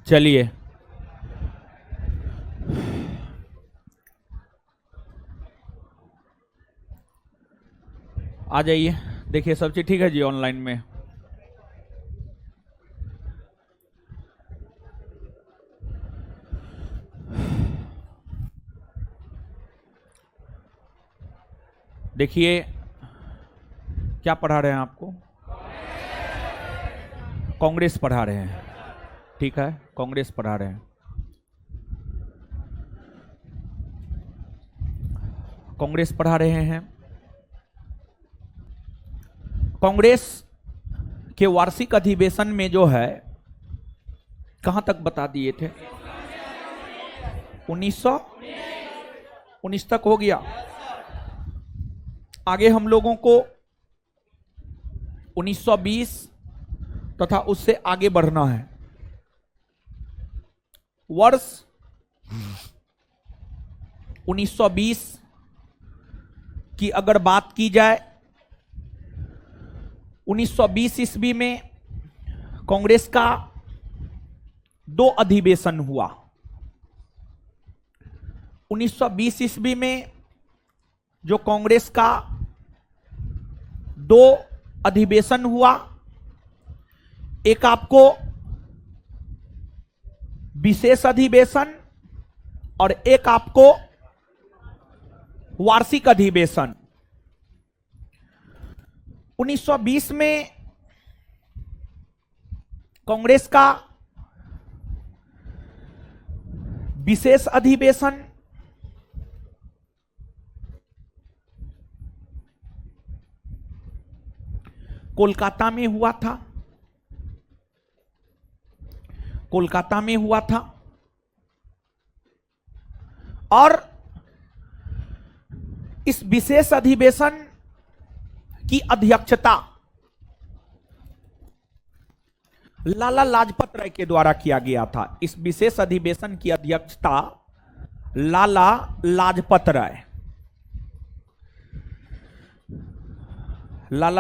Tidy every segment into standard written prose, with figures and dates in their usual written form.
चलिए, आ जाइए। देखिए सब चीज ठीक है जी ऑनलाइन में। देखिए क्या पढ़ा रहे हैं आपको? कांग्रेस पढ़ा रहे हैं, ठीक है, कांग्रेस पढ़ा रहे हैं। कांग्रेस पढ़ा रहे हैं। कांग्रेस के वार्षिक अधिवेशन में जो है, कहां तक बता दिए थे? 1919 तक हो गया। आगे हम लोगों को 1920 तथा उससे आगे बढ़ना है। वर्ष 1920 की अगर बात की जाए, 1920 ईस्वी में कांग्रेस का 2 अधिवेशन हुआ। 1920 ईस्वी में जो कांग्रेस का 2 अधिवेशन हुआ, एक आपको विशेष अधिवेशन और एक आपको वार्षिक अधिवेशन। 1920 में कांग्रेस का विशेष अधिवेशन कोलकाता में हुआ था। कोलकाता में हुआ था और इस विशेष अधिवेशन की अध्यक्षता लाला लाजपत राय के द्वारा किया गया था। इस विशेष अधिवेशन की अध्यक्षता लाला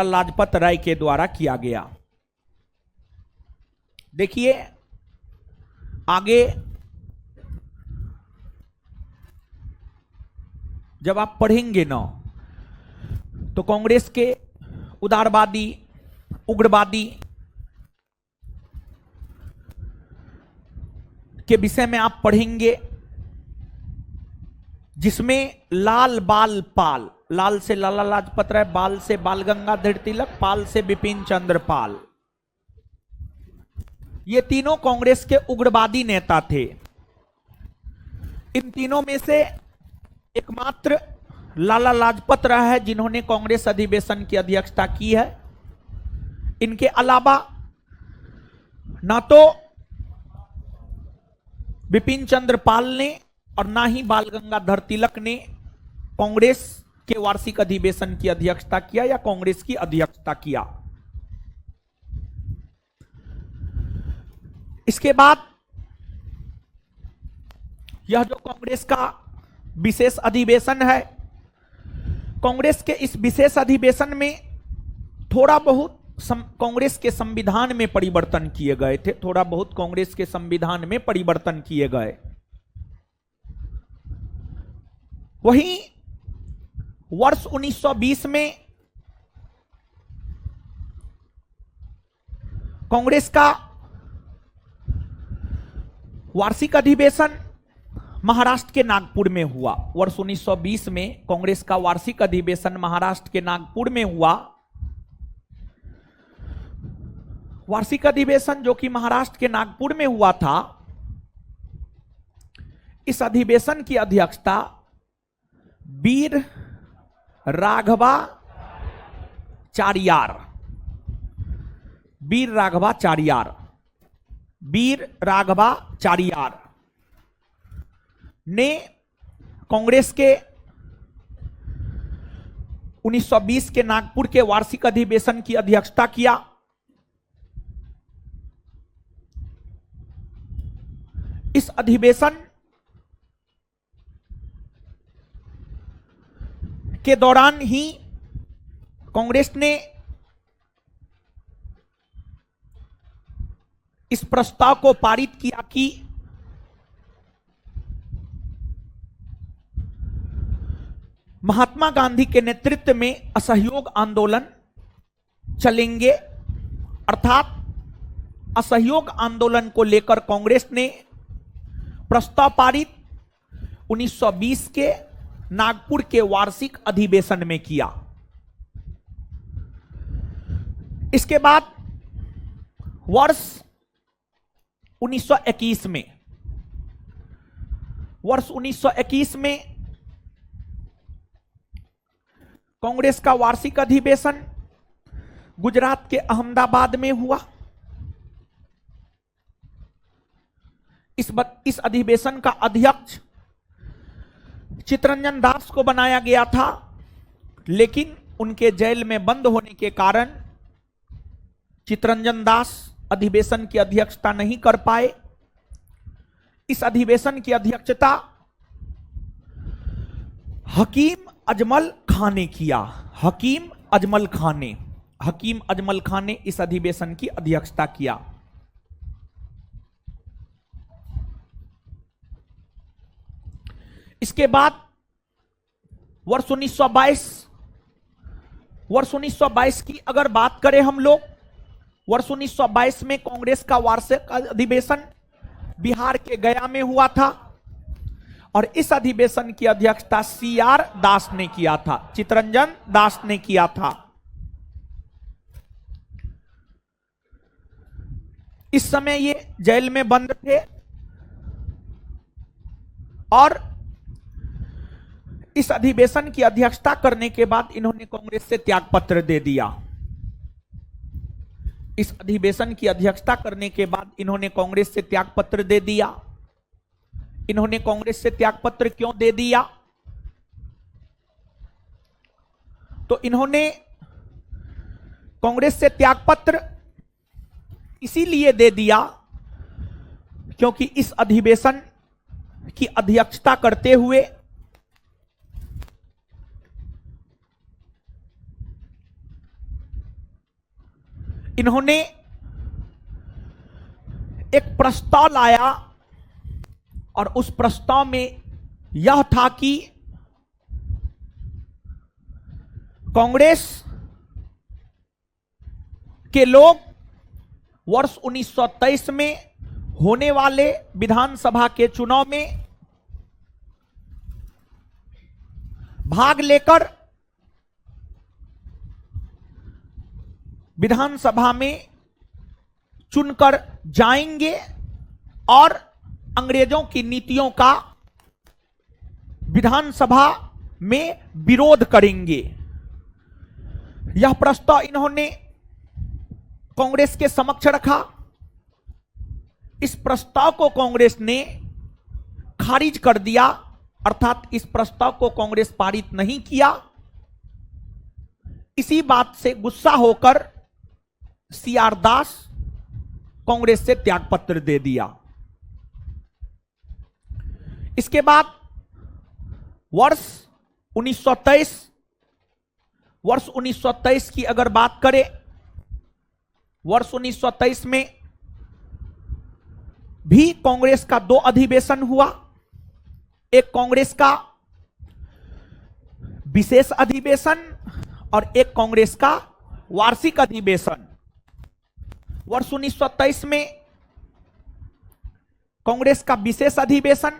लाजपत राय के द्वारा किया गया। देखिए आगे जब आप पढ़ेंगे ना, तो कांग्रेस के उदारवादी, उग्रवादी के विषय में आप पढ़ेंगे, जिसमें लाल बाल पाल, लाल से लाला लाजपत राय, बाल से बाल गंगाधर तिलक, पाल से बिपिन चंद्र पाल, ये तीनों कांग्रेस के उग्रवादी नेता थे। इन तीनों में से एकमात्र लाला लाजपत राय है जिन्होंने कांग्रेस अधिवेशन की अध्यक्षता की है। इनके अलावा ना तो बिपिन चंद्र पाल ने और ना ही बाल गंगाधर तिलक ने कांग्रेस के वार्षिक अधिवेशन की अध्यक्षता किया या कांग्रेस की अध्यक्षता किया। इसके बाद यह जो कांग्रेस का विशेष अधिवेशन है, कांग्रेस के इस विशेष अधिवेशन में थोड़ा बहुत कांग्रेस के संविधान में परिवर्तन किए गए थे। थोड़ा बहुत कांग्रेस के संविधान में परिवर्तन किए गए। वहीं वर्ष 1920 में कांग्रेस का वार्षिक अधिवेशन महाराष्ट्र के नागपुर में हुआ। वर्ष 1920 में कांग्रेस का वार्षिक अधिवेशन महाराष्ट्र के नागपुर में हुआ। वार्षिक अधिवेशन जो कि महाराष्ट्र के नागपुर में हुआ था, इस अधिवेशन की अध्यक्षता वीर राघवाचार्यार ने कांग्रेस के 1920 के नागपुर के वार्षिक अधिवेशन की अध्यक्षता किया। इस अधिवेशन के दौरान ही कांग्रेस ने इस प्रस्ताव को पारित किया कि महात्मा गांधी के नेतृत्व में असहयोग आंदोलन चलेंगे, अर्थात असहयोग आंदोलन को लेकर कांग्रेस ने प्रस्ताव पारित 1920 के नागपुर के वार्षिक अधिवेशन में किया। इसके बाद वर्ष 1921 में कांग्रेस का वार्षिक अधिवेशन गुजरात के अहमदाबाद में हुआ। इस अधिवेशन का अध्यक्ष चित्तरंजन दास को बनाया गया था, लेकिन उनके जेल में बंद होने के कारण चित्तरंजन दास अधिवेशन की अध्यक्षता नहीं कर पाए। इस अधिवेशन की अध्यक्षता हकीम अजमल खां ने किया। हकीम अजमल खां ने इस अधिवेशन की अध्यक्षता किया। इसके बाद वर्ष 1922 की अगर बात करें हम लोग, वर्ष 1922 में कांग्रेस का वार्षिक अधिवेशन बिहार के गया में हुआ था और इस अधिवेशन की अध्यक्षता CR दास ने किया था, चित्तरंजन दास ने किया था। इस समय ये जेल में बंद थे और इस अधिवेशन की अध्यक्षता करने के बाद इन्होंने कांग्रेस से त्यागपत्र दे दिया। इस अधिवेशन की अध्यक्षता करने के बाद इन्होंने कांग्रेस से त्यागपत्र दे दिया। इन्होंने कांग्रेस से त्यागपत्र क्यों दे दिया? तो इन्होंने कांग्रेस से त्यागपत्र इसीलिए दे दिया क्योंकि इस अधिवेशन की अध्यक्षता करते हुए इन्होंने एक प्रस्ताव लाया और उस प्रस्ताव में यह था कि कांग्रेस के लोग वर्ष 1923 में होने वाले विधानसभा के चुनाव में भाग लेकर विधानसभा में चुनकर जाएंगे और अंग्रेजों की नीतियों का विधानसभा में विरोध करेंगे। यह प्रस्ताव इन्होंने कांग्रेस के समक्ष रखा। इस प्रस्ताव को कांग्रेस ने खारिज कर दिया, अर्थात इस प्रस्ताव को कांग्रेस पारित नहीं किया। इसी बात से गुस्सा होकर CR दास कांग्रेस से त्यागपत्र दे दिया। इसके बाद वर्ष 1923 की अगर बात करें, वर्ष 1923 में भी कांग्रेस का 2 अधिवेशन हुआ। एक कांग्रेस का विशेष अधिवेशन और एक कांग्रेस का वार्षिक अधिवेशन। वर्ष 1923 में कांग्रेस का विशेष अधिवेशन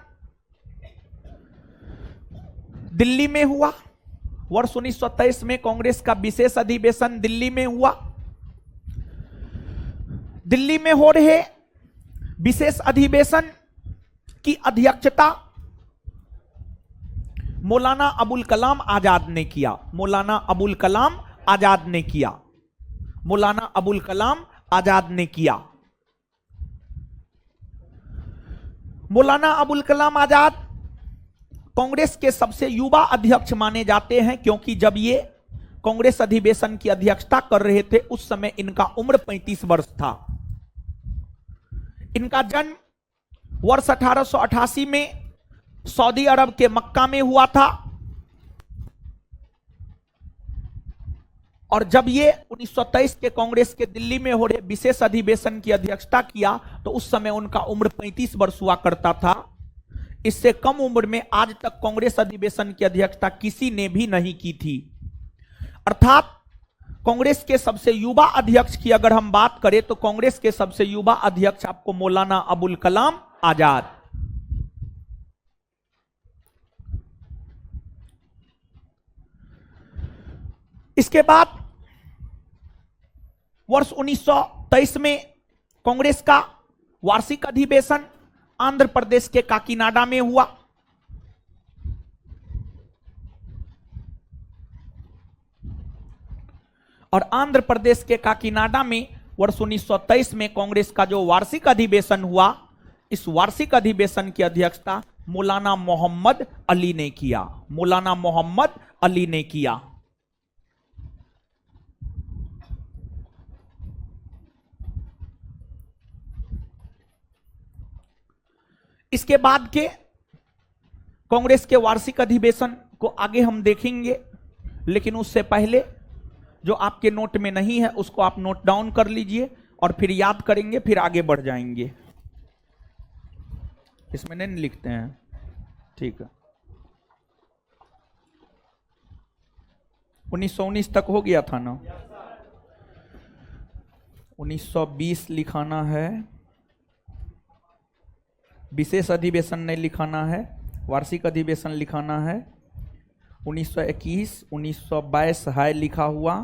दिल्ली में हुआ। वर्ष 1923 में कांग्रेस का विशेष अधिवेशन दिल्ली में हुआ। दिल्ली में हो रहे विशेष अधिवेशन की अध्यक्षता मौलाना अबुल कलाम आजाद ने किया। मौलाना अबुल कलाम आजाद ने किया। मौलाना अबुल कलाम आजाद ने किया। मौलाना अबुल कलाम आजाद कांग्रेस के सबसे युवा अध्यक्ष माने जाते हैं, क्योंकि जब ये कांग्रेस अधिवेशन की अध्यक्षता कर रहे थे उस समय इनका उम्र 35 वर्ष था। इनका जन्म वर्ष 1888 में सऊदी अरब के मक्का में हुआ था और जब ये 1923 के कांग्रेस के दिल्ली में हो रहे विशेष अधिवेशन की अध्यक्षता किया तो उस समय उनका उम्र 35 वर्ष हुआ करता था। इससे कम उम्र में आज तक कांग्रेस अधिवेशन की अध्यक्षता किसी ने भी नहीं की थी। अर्थात कांग्रेस के सबसे युवा अध्यक्ष की अगर हम बात करें तो कांग्रेस के सबसे युवा अध्यक्ष आपको मौलाना अबुल कलाम आजाद। इसके बाद वर्ष 1923 में कांग्रेस का वार्षिक अधिवेशन आंध्र प्रदेश के काकीनाडा में हुआ। और आंध्र प्रदेश के काकीनाडा में वर्ष 1923 में कांग्रेस का जो वार्षिक अधिवेशन हुआ, इस वार्षिक अधिवेशन की अध्यक्षता मौलाना मोहम्मद अली ने किया। मौलाना मोहम्मद अली ने किया। इसके बाद के कांग्रेस के वार्षिक अधिवेशन को आगे हम देखेंगे, लेकिन उससे पहले जो आपके नोट में नहीं है उसको आप नोट डाउन कर लीजिए और फिर याद करेंगे, फिर आगे बढ़ जाएंगे। इसमें नहीं लिखते हैं, ठीक है। 1919 तक हो गया था ना, 1920 लिखाना है, विशेष अधिवेशन नहीं लिखाना है, वार्षिक अधिवेशन लिखाना है। 1921, 1922 है लिखा हुआ,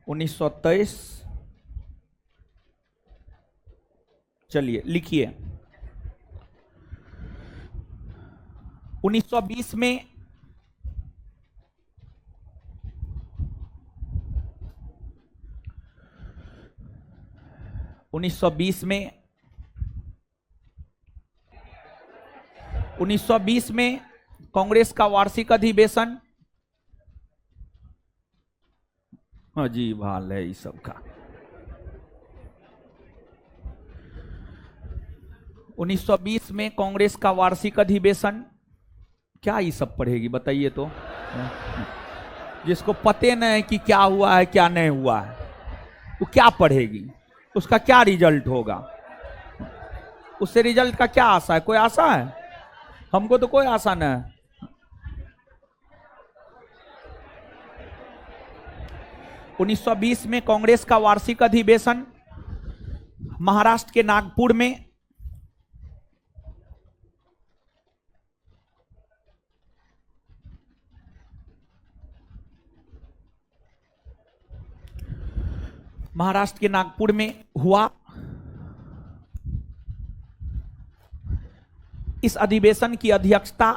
1923। चलिए लिखिए। 1920 में कांग्रेस का वार्षिक अधिवेशन, अजीब हाल है इस सब का। 1920 में कांग्रेस का वार्षिक अधिवेशन, क्या ये सब पढ़ेगी बताइए तो, जिसको पते नहीं है कि क्या हुआ है क्या नहीं हुआ है, वो क्या पढ़ेगी, उसका क्या रिजल्ट होगा, उससे रिजल्ट का क्या आशा है? कोई आशा है? हमको तो कोई आशा नहीं है। उन्नीस सौ 20 में कांग्रेस का वार्षिक अधिवेशन महाराष्ट्र के नागपुर में, हुआ। इस अधिवेशन की अध्यक्षता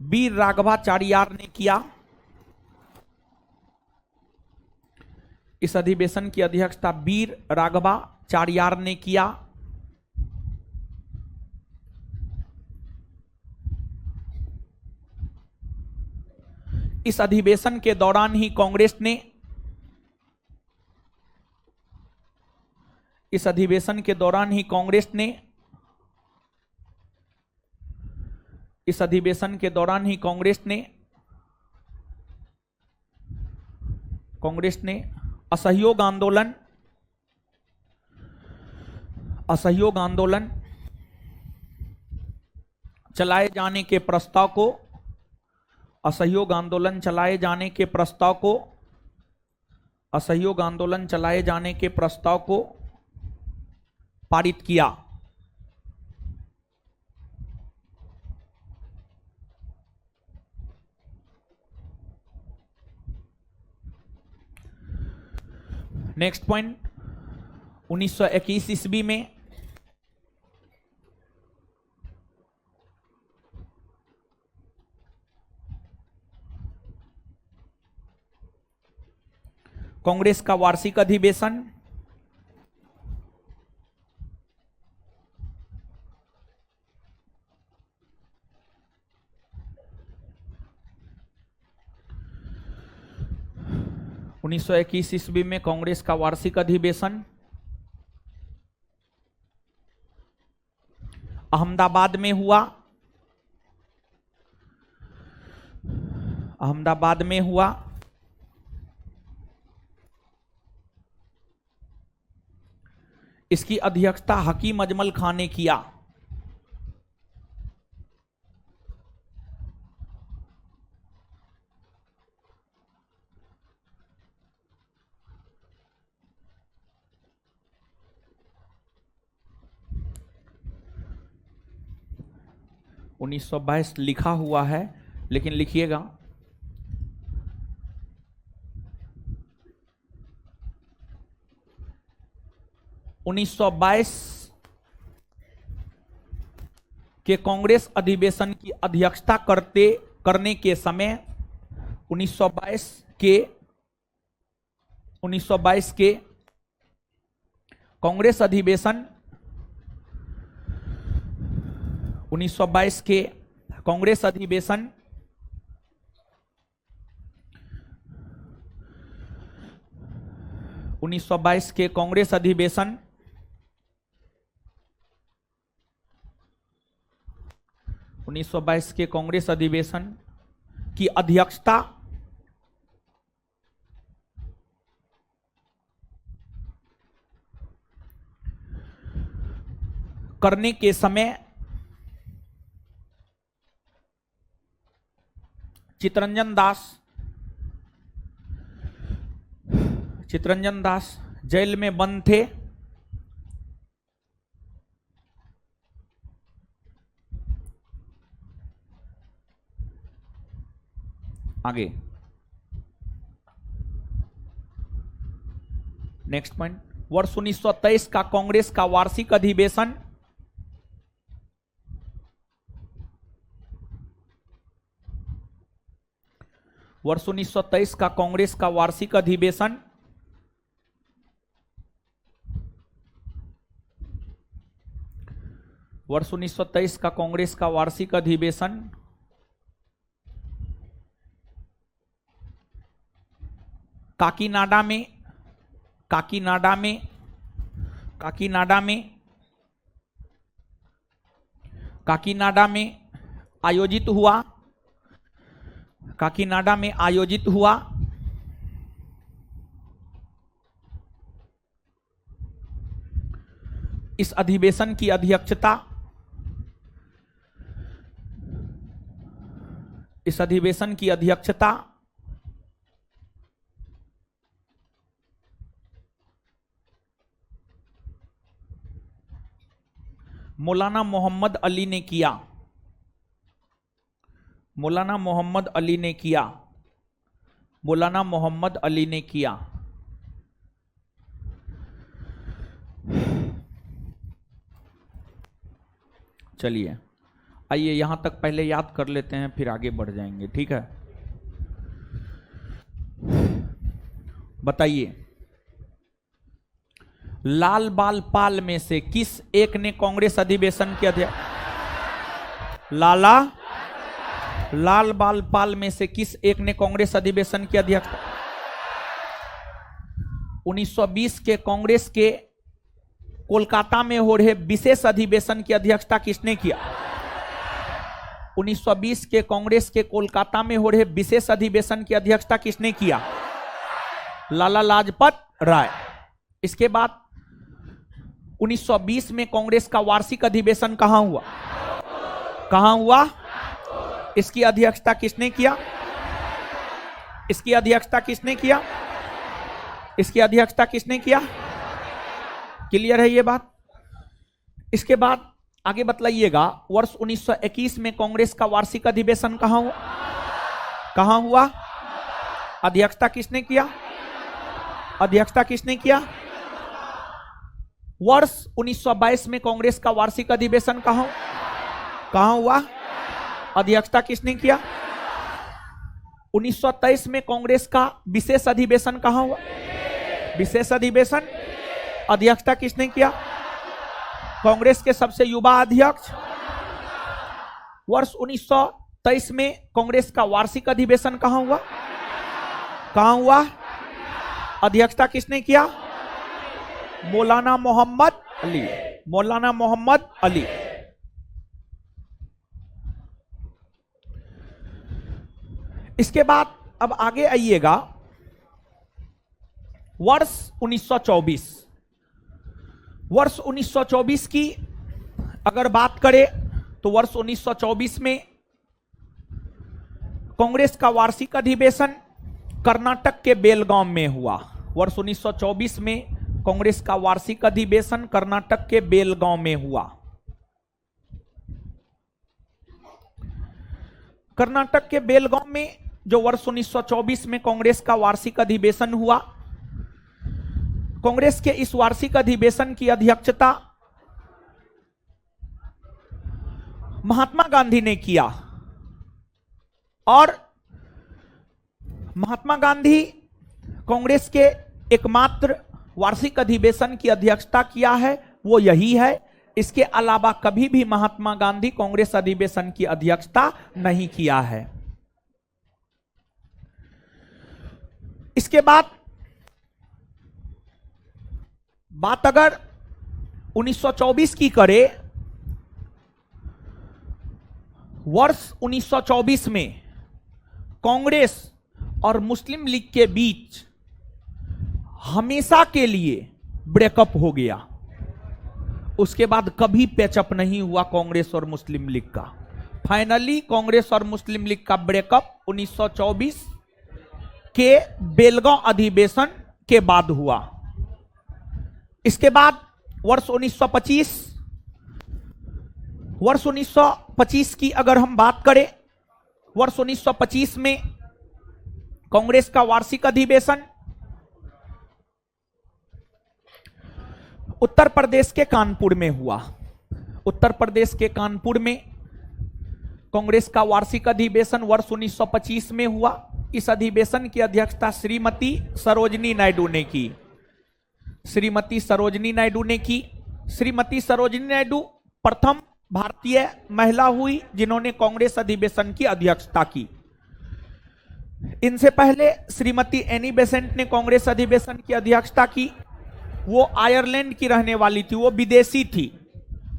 वीर राघवाचार्यार ने किया। इस अधिवेशन की अध्यक्षता वीर राघवाचार्यार ने किया। इस अधिवेशन के दौरान ही कांग्रेस ने इस अधिवेशन के दौरान ही कांग्रेस ने असहयोग आंदोलन चलाए जाने के प्रस्ताव को पारित किया। नेक्स्ट पॉइंट, 1921 ईस्वी में कांग्रेस का वार्षिक अधिवेशन, 1921 ईस्वी में कांग्रेस का वार्षिक अधिवेशन अहमदाबाद में हुआ। अहमदाबाद में हुआ। इसकी अध्यक्षता हकीम अजमल खान ने किया। उन्नीस सौ 22 लिखा हुआ है, लेकिन लिखिएगा 1922 के कांग्रेस अधिवेशन की अध्यक्षता करने के समय 1922 के कांग्रेस अधिवेशन 1922 के कांग्रेस अधिवेशन उन्नीस सौ 22 के कांग्रेस अधिवेशन की अध्यक्षता करने के समय चितरंजन दास जेल में बंद थे। आगे नेक्स्ट पॉइंट, वर्ष 1923 का कांग्रेस का वार्षिक अधिवेशन वर्ष 1923 का कांग्रेस का वार्षिक अधिवेशन वर्ष 1923 का कांग्रेस का वार्षिक अधिवेशन काकीनाडा में आयोजित हुआ। इस अधिवेशन की अध्यक्षता मौलाना मोहम्मद अली ने किया। चलिए आइए यहां तक पहले याद कर लेते हैं, फिर आगे बढ़ जाएंगे, ठीक है। बताइए, लाल बाल पाल में से किस एक ने कांग्रेस अधिवेशन की लाल बाल पाल में से किस एक ने कांग्रेस अधिवेशन की अध्यक्षता 1920 के कांग्रेस के कोलकाता में हो रहे विशेष अधिवेशन की अध्यक्षता किसने किया? 1920 के कांग्रेस के कोलकाता में हो रहे विशेष अधिवेशन की अध्यक्षता किसने किया? लाला लाजपत राय। इसके बाद 1920 में कांग्रेस का वार्षिक अधिवेशन कहां हुआ? इसकी अध्यक्षता किसने किया? क्लियर है ये बात? इसके बाद आगे बतलाइएगा, वर्ष 1921 में कांग्रेस का वार्षिक अधिवेशन कहां हुआ? अध्यक्षता किसने किया? वर्ष 1922 में कांग्रेस का वार्षिक अधिवेशन कहां हुआ? अध्यक्षता किसने किया? 1923 में कांग्रेस का विशेष अधिवेशन कहां हुआ? अध्यक्षता किसने किया? कांग्रेस के सबसे युवा अध्यक्ष। वर्ष 1923 में कांग्रेस का वार्षिक अधिवेशन कहां हुआ? अध्यक्षता किसने किया? मौलाना मोहम्मद अली। मौलाना मोहम्मद अली। इसके बाद अब आगे आइएगा, वर्ष 1924। वर्ष 1924 की अगर बात करें तो वर्ष 1924 में कांग्रेस का वार्षिक अधिवेशन कर्नाटक के बेलगाम में हुआ। वर्ष 1924 में कांग्रेस का वार्षिक अधिवेशन कर्नाटक के बेलगाम में हुआ। कर्नाटक के बेलगाम में जो वर्ष 1924 में कांग्रेस का वार्षिक अधिवेशन हुआ, कांग्रेस के इस वार्षिक अधिवेशन की अध्यक्षता महात्मा गांधी ने किया। और महात्मा गांधी कांग्रेस के एकमात्र वार्षिक अधिवेशन की अध्यक्षता किया है, वो यही है। इसके अलावा कभी भी महात्मा गांधी कांग्रेस अधिवेशन की अध्यक्षता नहीं किया है। इसके बाद बात अगर 1924 की करें, वर्ष 1924 में कांग्रेस और मुस्लिम लीग के बीच हमेशा के लिए ब्रेकअप हो गया। उसके बाद कभी पैचअप नहीं हुआ कांग्रेस और मुस्लिम लीग का। फाइनली कांग्रेस और मुस्लिम लीग का ब्रेकअप 1924 के बेलगांव अधिवेशन के बाद हुआ। इसके बाद वर्ष 1925 की अगर हम बात करें, वर्ष 1925 में कांग्रेस का वार्षिक अधिवेशन उत्तर प्रदेश के कानपुर में हुआ। उत्तर प्रदेश के कानपुर में कांग्रेस का वार्षिक अधिवेशन वर्ष 1925 में हुआ। इस अधिवेशन की अध्यक्षता श्रीमती सरोजिनी नायडू ने की। श्रीमती सरोजिनी नायडू ने की। श्रीमती सरोजिनी नायडू प्रथम भारतीय महिला हुई जिन्होंने कांग्रेस अधिवेशन की अध्यक्षता की। इनसे पहले श्रीमती एनी बेसेंट ने कांग्रेस अधिवेशन की अध्यक्षता की। वो आयरलैंड की रहने वाली थी, वो विदेशी थी।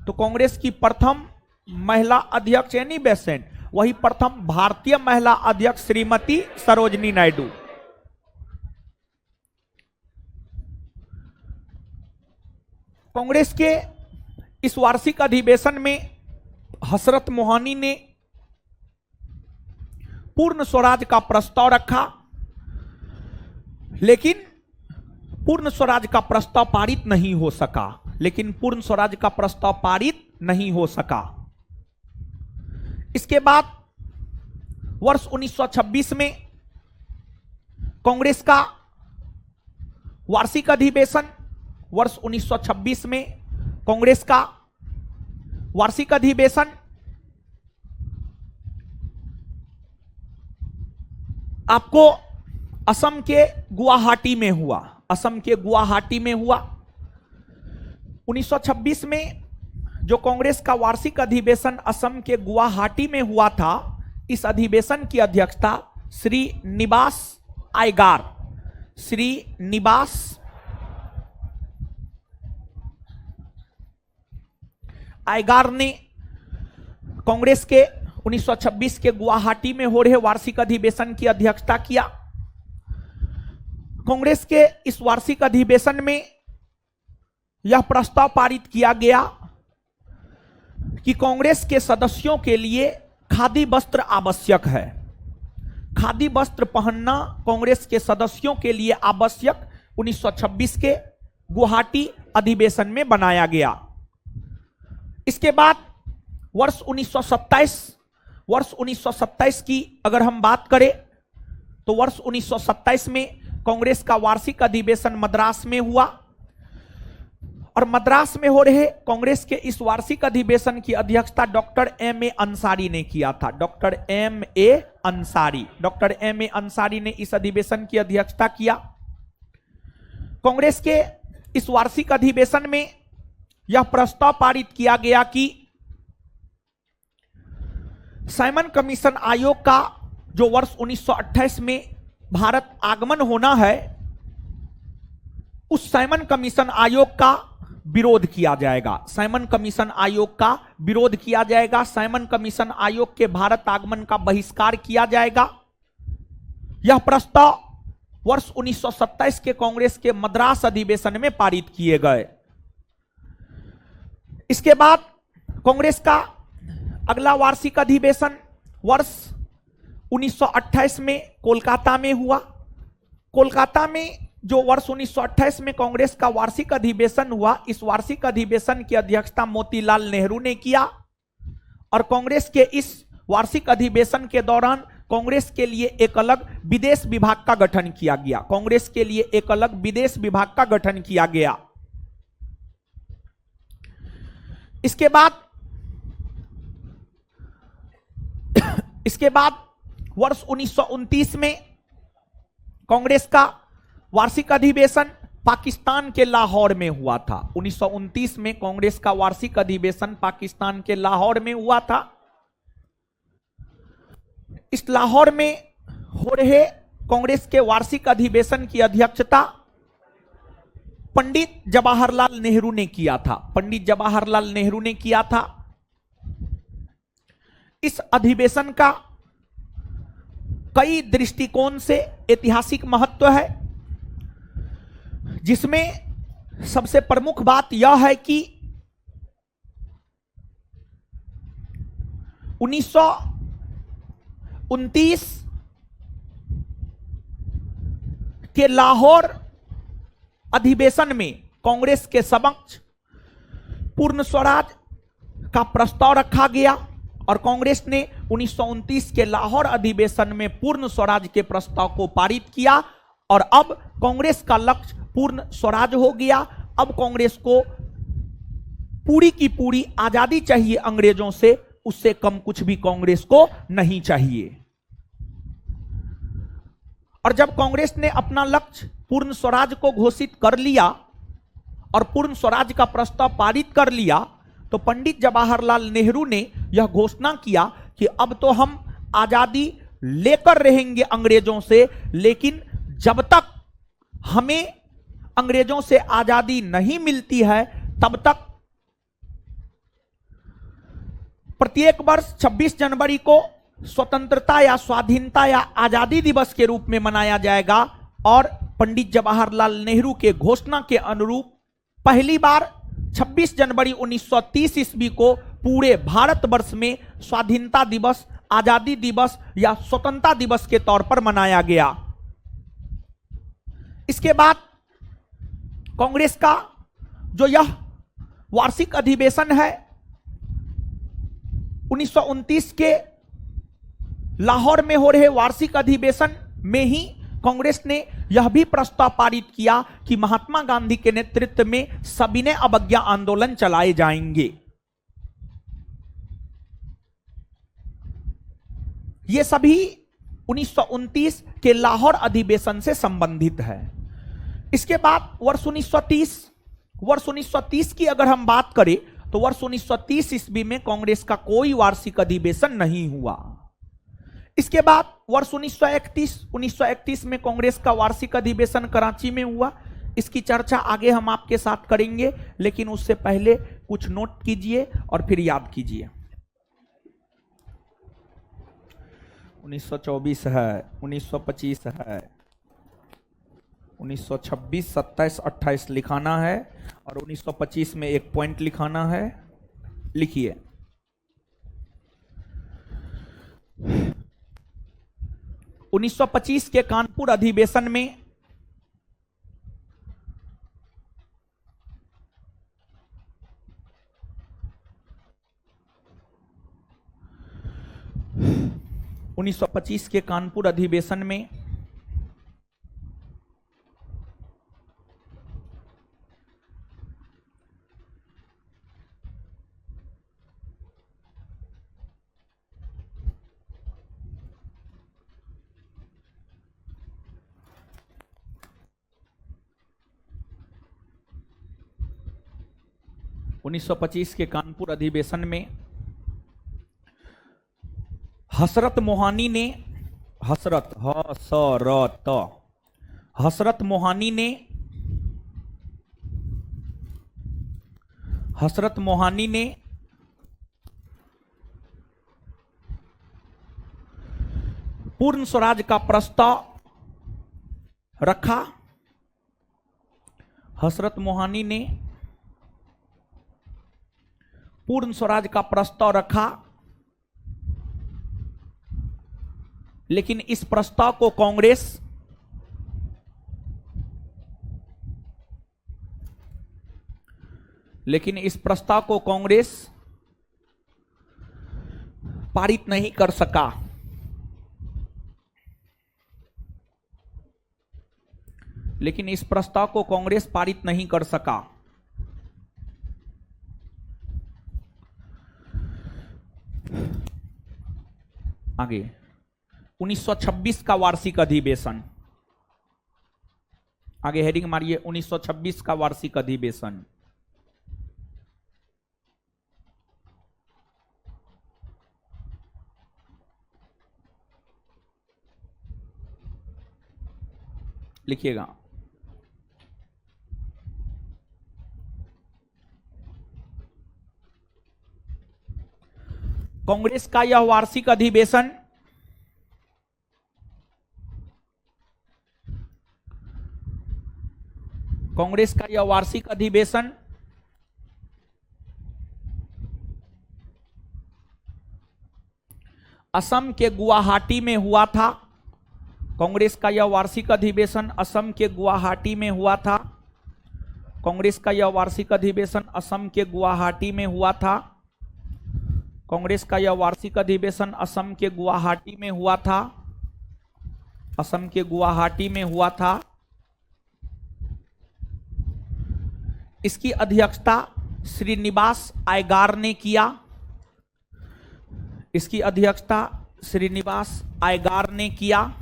तो कांग्रेस की प्रथम महिला अध्यक्ष एनी बेसेंट, वही प्रथम भारतीय महिला अध्यक्ष श्रीमती सरोजिनी नायडू। कांग्रेस के इस वार्षिक अधिवेशन में हसरत मोहानी ने पूर्ण स्वराज का प्रस्ताव रखा, लेकिन पूर्ण स्वराज का प्रस्ताव पारित नहीं हो सका। इसके बाद वर्ष 1926 में कांग्रेस का वार्षिक अधिवेशन, वर्ष 1926 में कांग्रेस का वार्षिक अधिवेशन आपको असम के गुवाहाटी में हुआ। 1926 में जो कांग्रेस का वार्षिक अधिवेशन असम के गुवाहाटी में हुआ था, इस अधिवेशन की अध्यक्षता श्री निवास आयगार ने कांग्रेस के 1926 के गुवाहाटी में हो रहे वार्षिक अधिवेशन की अध्यक्षता किया। कांग्रेस के इस वार्षिक अधिवेशन में यह प्रस्ताव पारित किया गया कि कांग्रेस के सदस्यों के लिए खादी वस्त्र आवश्यक है। खादी वस्त्र पहनना कांग्रेस के सदस्यों के लिए आवश्यक 1926 के गुवाहाटी अधिवेशन में बनाया गया। इसके बाद वर्ष 1927 की अगर हम बात करें तो वर्ष 1927 में कांग्रेस का वार्षिक अधिवेशन मद्रास में हुआ। और मद्रास में हो रहे कांग्रेस के इस वार्षिक अधिवेशन की अध्यक्षता डॉक्टर एम ए अंसारी ने किया था। डॉक्टर एम ए अंसारी ने इस अधिवेशन की अध्यक्षता किया। कांग्रेस के इस वार्षिक अधिवेशन में यह प्रस्ताव पारित किया गया कि साइमन कमीशन आयोग का जो वर्ष 1928 में भारत आगमन होना है, उस साइमन कमीशन आयोग का विरोध किया जाएगा। साइमन कमीशन आयोग का विरोध किया जाएगा। साइमन कमीशन आयोग के भारत आगमन का बहिष्कार किया जाएगा। यह प्रस्ताव वर्ष 1927 के कांग्रेस के मद्रास अधिवेशन में पारित किए गए। इसके बाद कांग्रेस का अगला वार्षिक अधिवेशन वर्ष 1928 में कोलकाता में हुआ। कोलकाता में जो वर्ष 1928 में कांग्रेस का वार्षिक अधिवेशन हुआ, इस वार्षिक अधिवेशन की अध्यक्षता मोतीलाल नेहरू ने किया और कांग्रेस के इस वार्षिक अधिवेशन के दौरान कांग्रेस के लिए एक अलग विदेश विभाग का गठन किया गया। कांग्रेस के लिए एक अलग विदेश विभाग का गठन किया गया। इसके बाद वर्ष 1929 में कांग्रेस का वार्षिक अधिवेशन पाकिस्तान के लाहौर में हुआ था। 1929 में कांग्रेस का वार्षिक अधिवेशन पाकिस्तान के लाहौर में हुआ था। इस लाहौर में हो रहे कांग्रेस के वार्षिक अधिवेशन की अध्यक्षता पंडित जवाहरलाल नेहरू ने किया था। पंडित जवाहरलाल नेहरू ने किया था। इस अधिवेशन का कई दृष्टिकोण से ऐतिहासिक महत्व है, जिसमें सबसे प्रमुख बात यह है कि 1929 के लाहौर अधिवेशन में कांग्रेस के समक्ष पूर्ण स्वराज का प्रस्ताव रखा गया और कांग्रेस ने 1929 के लाहौर अधिवेशन में पूर्ण स्वराज के प्रस्ताव को पारित किया और अब कांग्रेस का लक्ष्य पूर्ण स्वराज हो गया। अब कांग्रेस को पूरी की पूरी आजादी चाहिए अंग्रेजों से, उससे कम कुछ भी कांग्रेस को नहीं चाहिए। और जब कांग्रेस ने अपना लक्ष्य पूर्ण स्वराज को घोषित कर लिया और पूर्ण स्वराज का प्रस्ताव पारित कर लिया, तो पंडित जवाहरलाल नेहरू ने यह घोषणा किया कि अब तो हम आजादी लेकर रहेंगे अंग्रेजों से, लेकिन जब तक हमें अंग्रेजों से आजादी नहीं मिलती है तब तक प्रत्येक वर्ष 26 जनवरी को स्वतंत्रता या स्वाधीनता या आजादी दिवस के रूप में मनाया जाएगा। और पंडित जवाहरलाल नेहरू के घोषणा के अनुरूप पहली बार 26 जनवरी 1930 ईस्वी को पूरे भारतवर्ष में स्वाधीनता दिवस, आजादी दिवस या स्वतंत्रता दिवस के तौर पर मनाया गया। इसके बाद कांग्रेस का जो यह वार्षिक अधिवेशन है 1929 के लाहौर में हो रहे वार्षिक अधिवेशन में ही कांग्रेस ने यह भी प्रस्ताव पारित किया कि महात्मा गांधी के नेतृत्व में सविनय अवज्ञा आंदोलन चलाए जाएंगे। ये सभी 1929 के लाहौर अधिवेशन से संबंधित है। इसके बाद वर्ष 1930 की अगर हम बात करें तो वर्ष 1930 ईस्वी में कांग्रेस का कोई वार्षिक अधिवेशन नहीं हुआ। इसके बाद वर्ष 1931 में कांग्रेस का वार्षिक अधिवेशन कराची में हुआ। इसकी चर्चा आगे हम आपके साथ करेंगे, लेकिन उससे पहले कुछ नोट कीजिए और फिर याद कीजिए। 1924 है, 1925 है, 1926, 27, 28 लिखाना है और 1925 में एक पॉइंट लिखाना है। लिखिए। उन्नीस सौ 25 के कानपुर अधिवेशन में कानपुर अधिवेशन में हसरत मोहानी ने हसरत मोहानी ने हसरत मोहानी ने पूर्ण स्वराज का प्रस्ताव रखा। हसरत मोहानी ने पूर्ण स्वराज का प्रस्ताव रखा, लेकिन इस प्रस्ताव को कांग्रेस पारित नहीं कर सका। लेकिन इस प्रस्ताव को कांग्रेस पारित नहीं कर सका। आगे 1926 का वार्षिक अधिवेशन, आगे हेडिंग मारिए 1926 का वार्षिक अधिवेशन। लिखिएगा, कांग्रेस का यह वार्षिक अधिवेशन असम के गुवाहाटी में हुआ था। कांग्रेस का यह वार्षिक अधिवेशन असम के गुवाहाटी में हुआ था। कांग्रेस का यह वार्षिक अधिवेशन असम के गुवाहाटी में हुआ था। कांग्रेस का यह वार्षिक अधिवेशन असम के गुवाहाटी में हुआ था। असम के गुवाहाटी में हुआ था। इसकी अध्यक्षता श्रीनिवास आयगार ने किया। इसकी अध्यक्षता श्रीनिवास आयगार ने किया।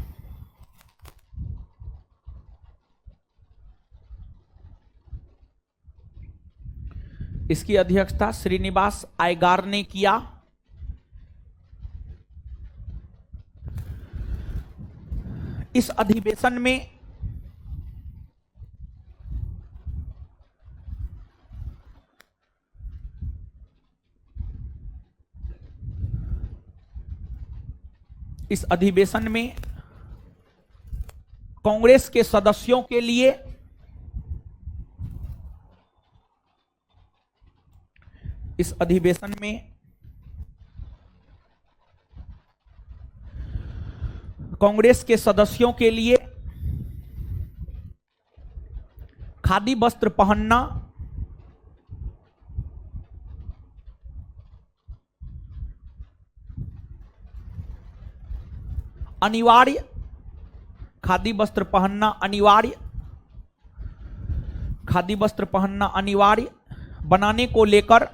इसकी अध्यक्षता श्रीनिवास आयगार ने किया। इस अधिवेशन में कांग्रेस के सदस्यों के लिए इस अधिवेशन में कांग्रेस के सदस्यों के लिए खादी वस्त्र पहनना अनिवार्य, खादी वस्त्र पहनना अनिवार्य, खादी वस्त्र पहनना अनिवार्य बनाने को लेकर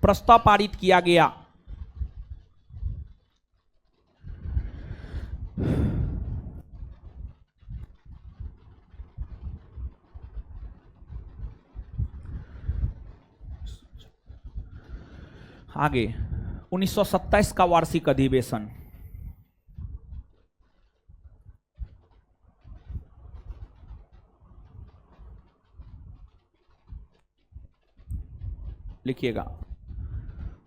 प्रस्ताव पारित किया गया। आगे 1927 का वार्षिक अधिवेशन, लिखिएगा,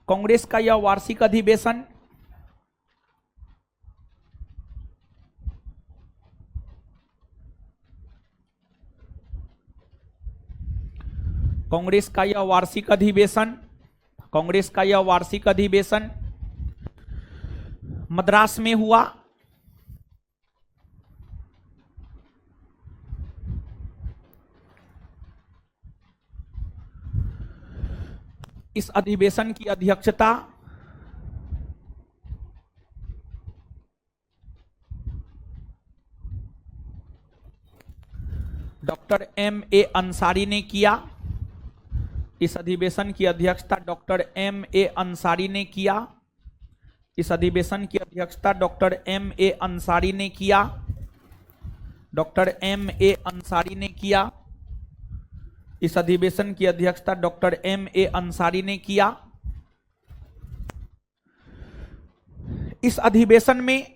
कांग्रेस का यह वार्षिक अधिवेशन कांग्रेस का यह वार्षिक अधिवेशन मद्रास में हुआ। इस अधिवेशन की अध्यक्षता डॉक्टर M.A. अंसारी ने किया। इस अधिवेशन की अध्यक्षता डॉक्टर M.A. अंसारी ने किया। इस अधिवेशन की अध्यक्षता डॉक्टर M.A. अंसारी ने किया। Doctor M.A. अंसारी ने किया। इस अधिवेशन की अध्यक्षता डॉक्टर M.A. अंसारी ने किया। इस अधिवेशन में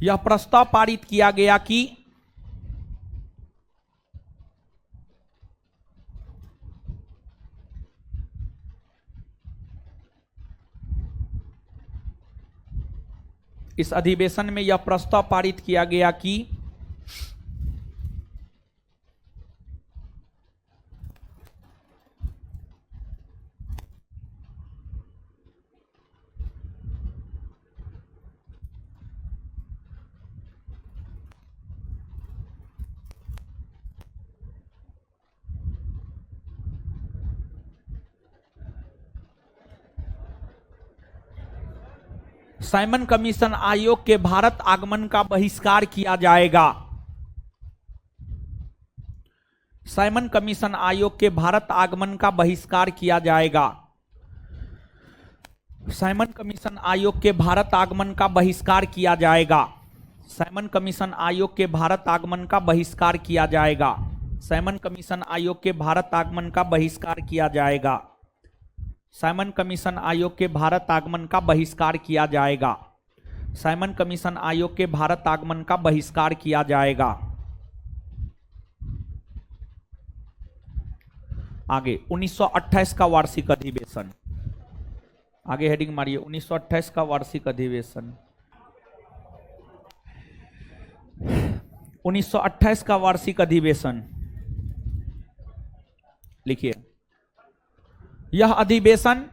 यह प्रस्ताव पारित किया गया कि इस अधिवेशन में यह प्रस्ताव पारित किया गया कि साइमन कमीशन आयोग के भारत आगमन का बहिष्कार किया जाएगा। साइमन कमीशन आयोग के भारत आगमन का बहिष्कार किया जाएगा। साइमन कमीशन आयोग के भारत आगमन का बहिष्कार किया जाएगा। साइमन कमीशन आयोग के भारत आगमन का बहिष्कार किया जाएगा। साइमन कमीशन आयोग के भारत आगमन का बहिष्कार किया जाएगा। साइमन कमीशन आयोग के भारत आगमन का बहिष्कार किया जाएगा। साइमन कमीशन आयोग के भारत आगमन का बहिष्कार किया जाएगा। आगे 1928 का वार्षिक अधिवेशन, आगे हेडिंग मारिए 1928 का वार्षिक अधिवेशन। 1928 का वार्षिक अधिवेशन लिखिए। यह अधिवेशन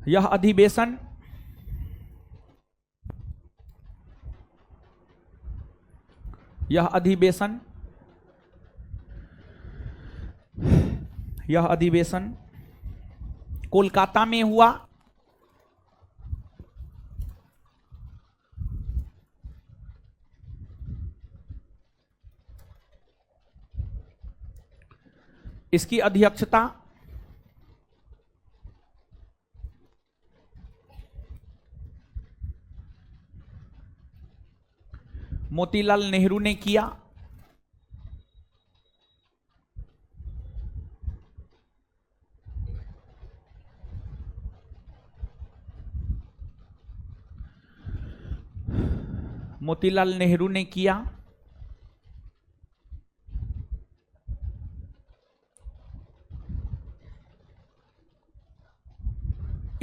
यह अधिवेशन यह अधिवेशन यह अधिवेशन कोलकाता में हुआ। इसकी अध्यक्षता मोतीलाल नेहरू ने किया। मोतीलाल नेहरू ने किया।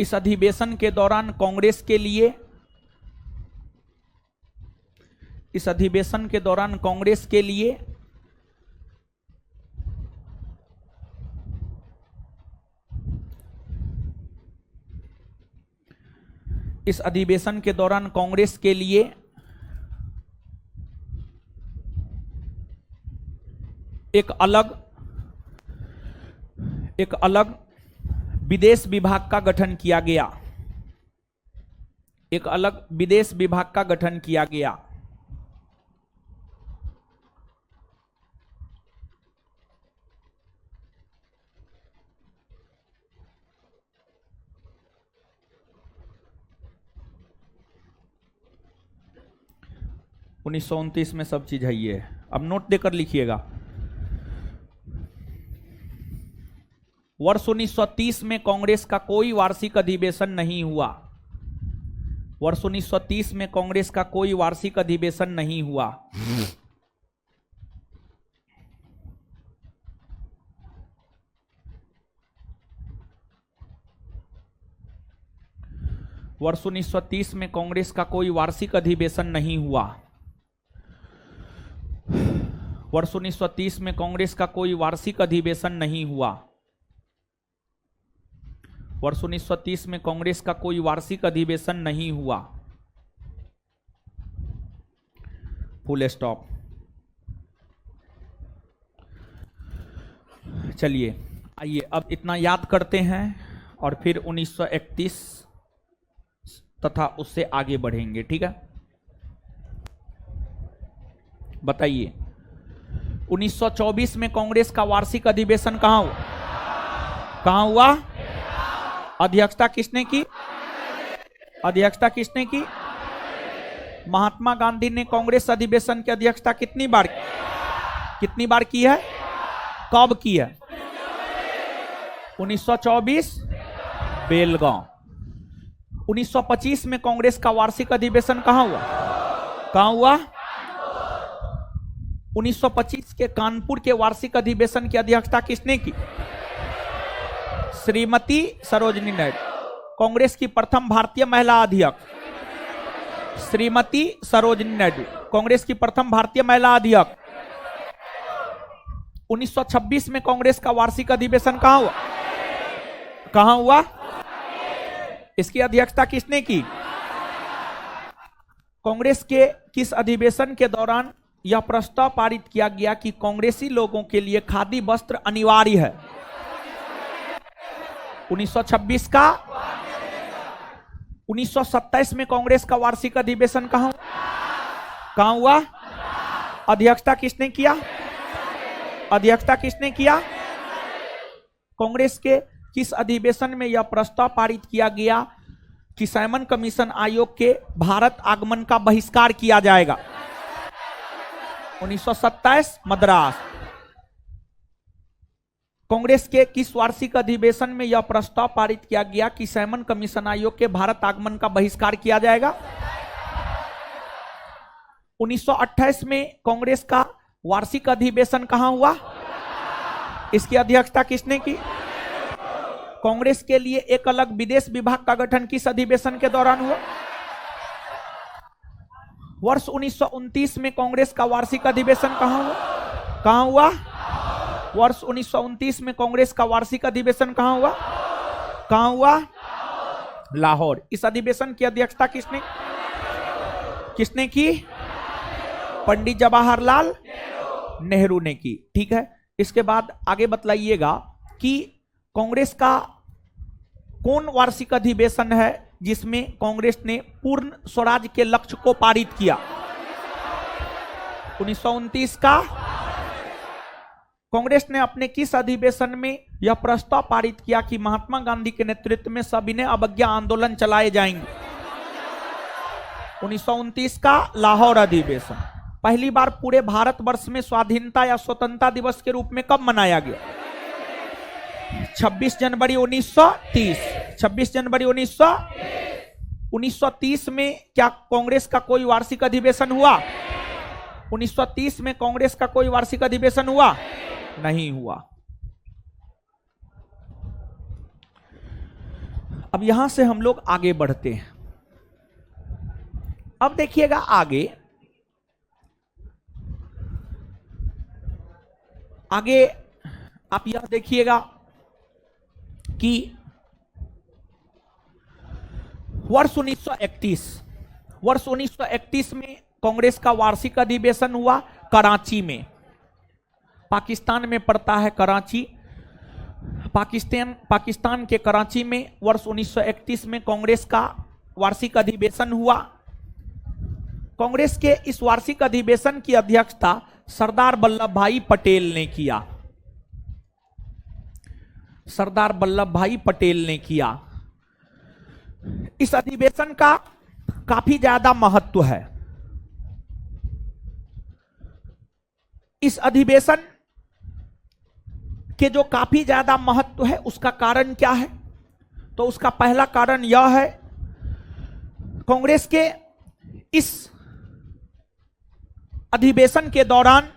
इस अधिवेशन के दौरान कांग्रेस के लिए इस अधिवेशन के दौरान कांग्रेस के लिए इस अधिवेशन के दौरान कांग्रेस के लिए एक अलग विदेश विभाग का गठन किया गया। एक अलग विदेश विभाग का गठन किया गया। उन्नीस सौ 29 में सब चीज है ये। अब नोट देकर लिखिएगा। वर्ष 1930 में कांग्रेस का कोई वार्षिक अधिवेशन नहीं हुआ। वर्ष 1930 में कांग्रेस का कोई वार्षिक अधिवेशन नहीं हुआ। वर्ष 1930 में कांग्रेस का कोई वार्षिक अधिवेशन नहीं हुआ। वर्ष 1930 में कांग्रेस का कोई वार्षिक अधिवेशन नहीं हुआ। वर्ष 1930 में कांग्रेस का कोई वार्षिक अधिवेशन नहीं हुआ। Full stop. चलिए आइए अब इतना याद करते हैं और फिर 1931 तथा उससे आगे बढ़ेंगे। ठीक है, बताइए 1924 में कांग्रेस का वार्षिक अधिवेशन कहां हुआ? अध्यक्षता किसने की? अध्यक्षता किसने की? महात्मा गांधी ने कांग्रेस अधिवेशन की अध्यक्षता कितनी बार की है? कब की है? 1924 बेलगांव। 1925 में कांग्रेस का वार्षिक अधिवेशन कहां हुआ? 1925 के कानपुर के वार्षिक अधिवेशन की अध्यक्षता किसने की? श्रीमती सरोजिनी नायडू। कांग्रेस की प्रथम भारतीय महिला अध्यक्ष श्रीमती सरोजिनी नायडू, कांग्रेस की प्रथम भारतीय महिला अध्यक्ष। 1926 में कांग्रेस का वार्षिक अधिवेशन कहां हुआ? इसकी अध्यक्षता किसने की? कांग्रेस के किस अधिवेशन के दौरान यह प्रस्ताव पारित किया गया कि कांग्रेसी लोगों के लिए खादी वस्त्र अनिवार्य है? 1926 का। 1927 में कांग्रेस का वार्षिक अधिवेशन कहां हुआ? अध्यक्षता किसने किया? कांग्रेस के किस अधिवेशन में यह प्रस्ताव पारित किया गया कि साइमन कमीशन आयोग के भारत आगमन का बहिष्कार किया जाएगा? 1927 मद्रास। कांग्रेस के किस वार्षिक अधिवेशन में यह प्रस्ताव पारित किया गया कि साइमन कमीशन आयोग के भारत आगमन का बहिष्कार किया जाएगा? 1928 में कांग्रेस का वार्षिक अधिवेशन कहां हुआ? इसकी अध्यक्षता किसने की? कांग्रेस के लिए एक अलग विदेश विभाग का गठन किस अधिवेशन के दौरान हुआ? वर्ष 1929 में कांग्रेस का वार्षिक अधिवेशन कहां हुआ? वर्ष 1929 में कांग्रेस का वार्षिक अधिवेशन कहां हुआ? लाहौर। इस अधिवेशन की अध्यक्षता किसने की? पंडित जवाहरलाल नेहरू ने की। ठीक है, इसके बाद आगे बतलाइएगा कि कांग्रेस का कौन वार्षिक अधिवेशन है जिसमें कांग्रेस ने पूर्ण स्वराज के लक्ष्य को पारित किया? 1929 का। कांग्रेस ने अपने किस अधिवेशन में यह प्रस्ताव पारित किया कि महात्मा गांधी के नेतृत्व में सविनय अवज्ञा आंदोलन चलाए जाएंगे? 1929 का लाहौर अधिवेशन। पहली बार पूरे भारतवर्ष में स्वाधीनता या स्वतंत्रता दिवस के रूप में कब मनाया गया? 26 जनवरी 1930। 26 जनवरी 1930 में क्या कांग्रेस का कोई वार्षिक अधिवेशन हुआ? 1930 में कांग्रेस का कोई वार्षिक अधिवेशन हुआ? नहीं हुआ। अब यहां से हम लोग आगे बढ़ते हैं। अब देखिएगा आगे आप यह देखिएगा कि वर्ष 1931 में कांग्रेस का वार्षिक अधिवेशन हुआ कराची में। पाकिस्तान में पड़ता है कराची। पाकिस्तान के कराची में वर्ष 1931 में कांग्रेस का वार्षिक अधिवेशन हुआ। कांग्रेस के इस वार्षिक अधिवेशन की अध्यक्षता सरदार वल्लभ भाई पटेल ने किया। सरदार वल्लभ भाई पटेल ने किया। इस अधिवेशन का काफी ज्यादा महत्व है। इस अधिवेशन के जो काफी ज्यादा महत्व है उसका कारण क्या है? तो उसका पहला कारण यह है, कांग्रेस के इस अधिवेशन के दौरान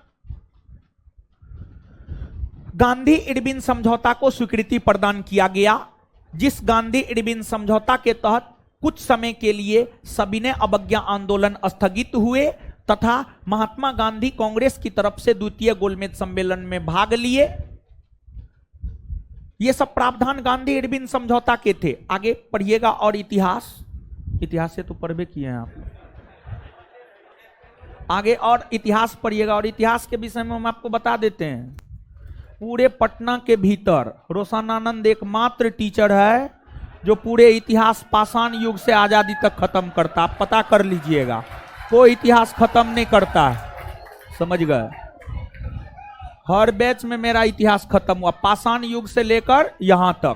गांधी इरविन समझौता को स्वीकृति प्रदान किया गया, जिस गांधी इरविन समझौता के तहत कुछ समय के लिए सविनय अवज्ञा आंदोलन स्थगित हुए तथा महात्मा गांधी कांग्रेस की तरफ से द्वितीय गोलमेज सम्मेलन में भाग लिए। ये सब प्रावधान गांधी इरविन समझौता के थे। आगे पढ़िएगा और इतिहास से तो पढ़वे किए हैं आप। आगे और इतिहास पढ़िएगा और इतिहास के विषय में हम आपको बता देते हैं। पूरे पटना के भीतर रोशनानंद एकमात्र टीचर है जो पूरे इतिहास पाषाण युग से आजादी तक खत्म करता। आप पता कर लीजिएगा, कोई इतिहास खत्म नहीं करता है, समझ गए? हर बैच में मेरा इतिहास खत्म हुआ, पाषाण युग से लेकर यहां तक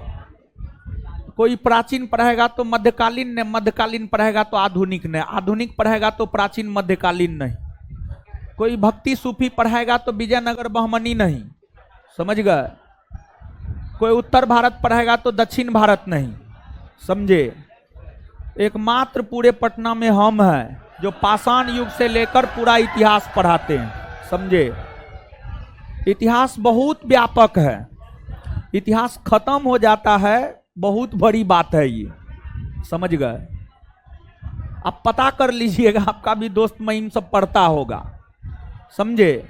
कोई प्राचीन पढ़ेगा तो मध्यकालीन नहीं, मध्यकालीन पढ़ेगा तो आधुनिक नहीं, आधुनिक पढ़ेगा तो प्राचीन मध्यकालीन नहीं, कोई भक्ति सूफी पढ़ेगा तो विजयनगर बहमनी नहीं, समझ गए, कोई उत्तर भारत पढ़ेगा तो दक्षिण भारत नहीं, समझे। एकमात्र पूरे पटना में हम हैं जो पाषाण युग से लेकर पूरा इतिहास पढ़ाते हैं, समझे। इतिहास बहुत व्यापक है, इतिहास खत्म हो जाता है, बहुत बड़ी बात है ये, समझ गए। आप पता कर लीजिएगा, आपका भी दोस्त महिम सब पढ़ता होगा, समझे,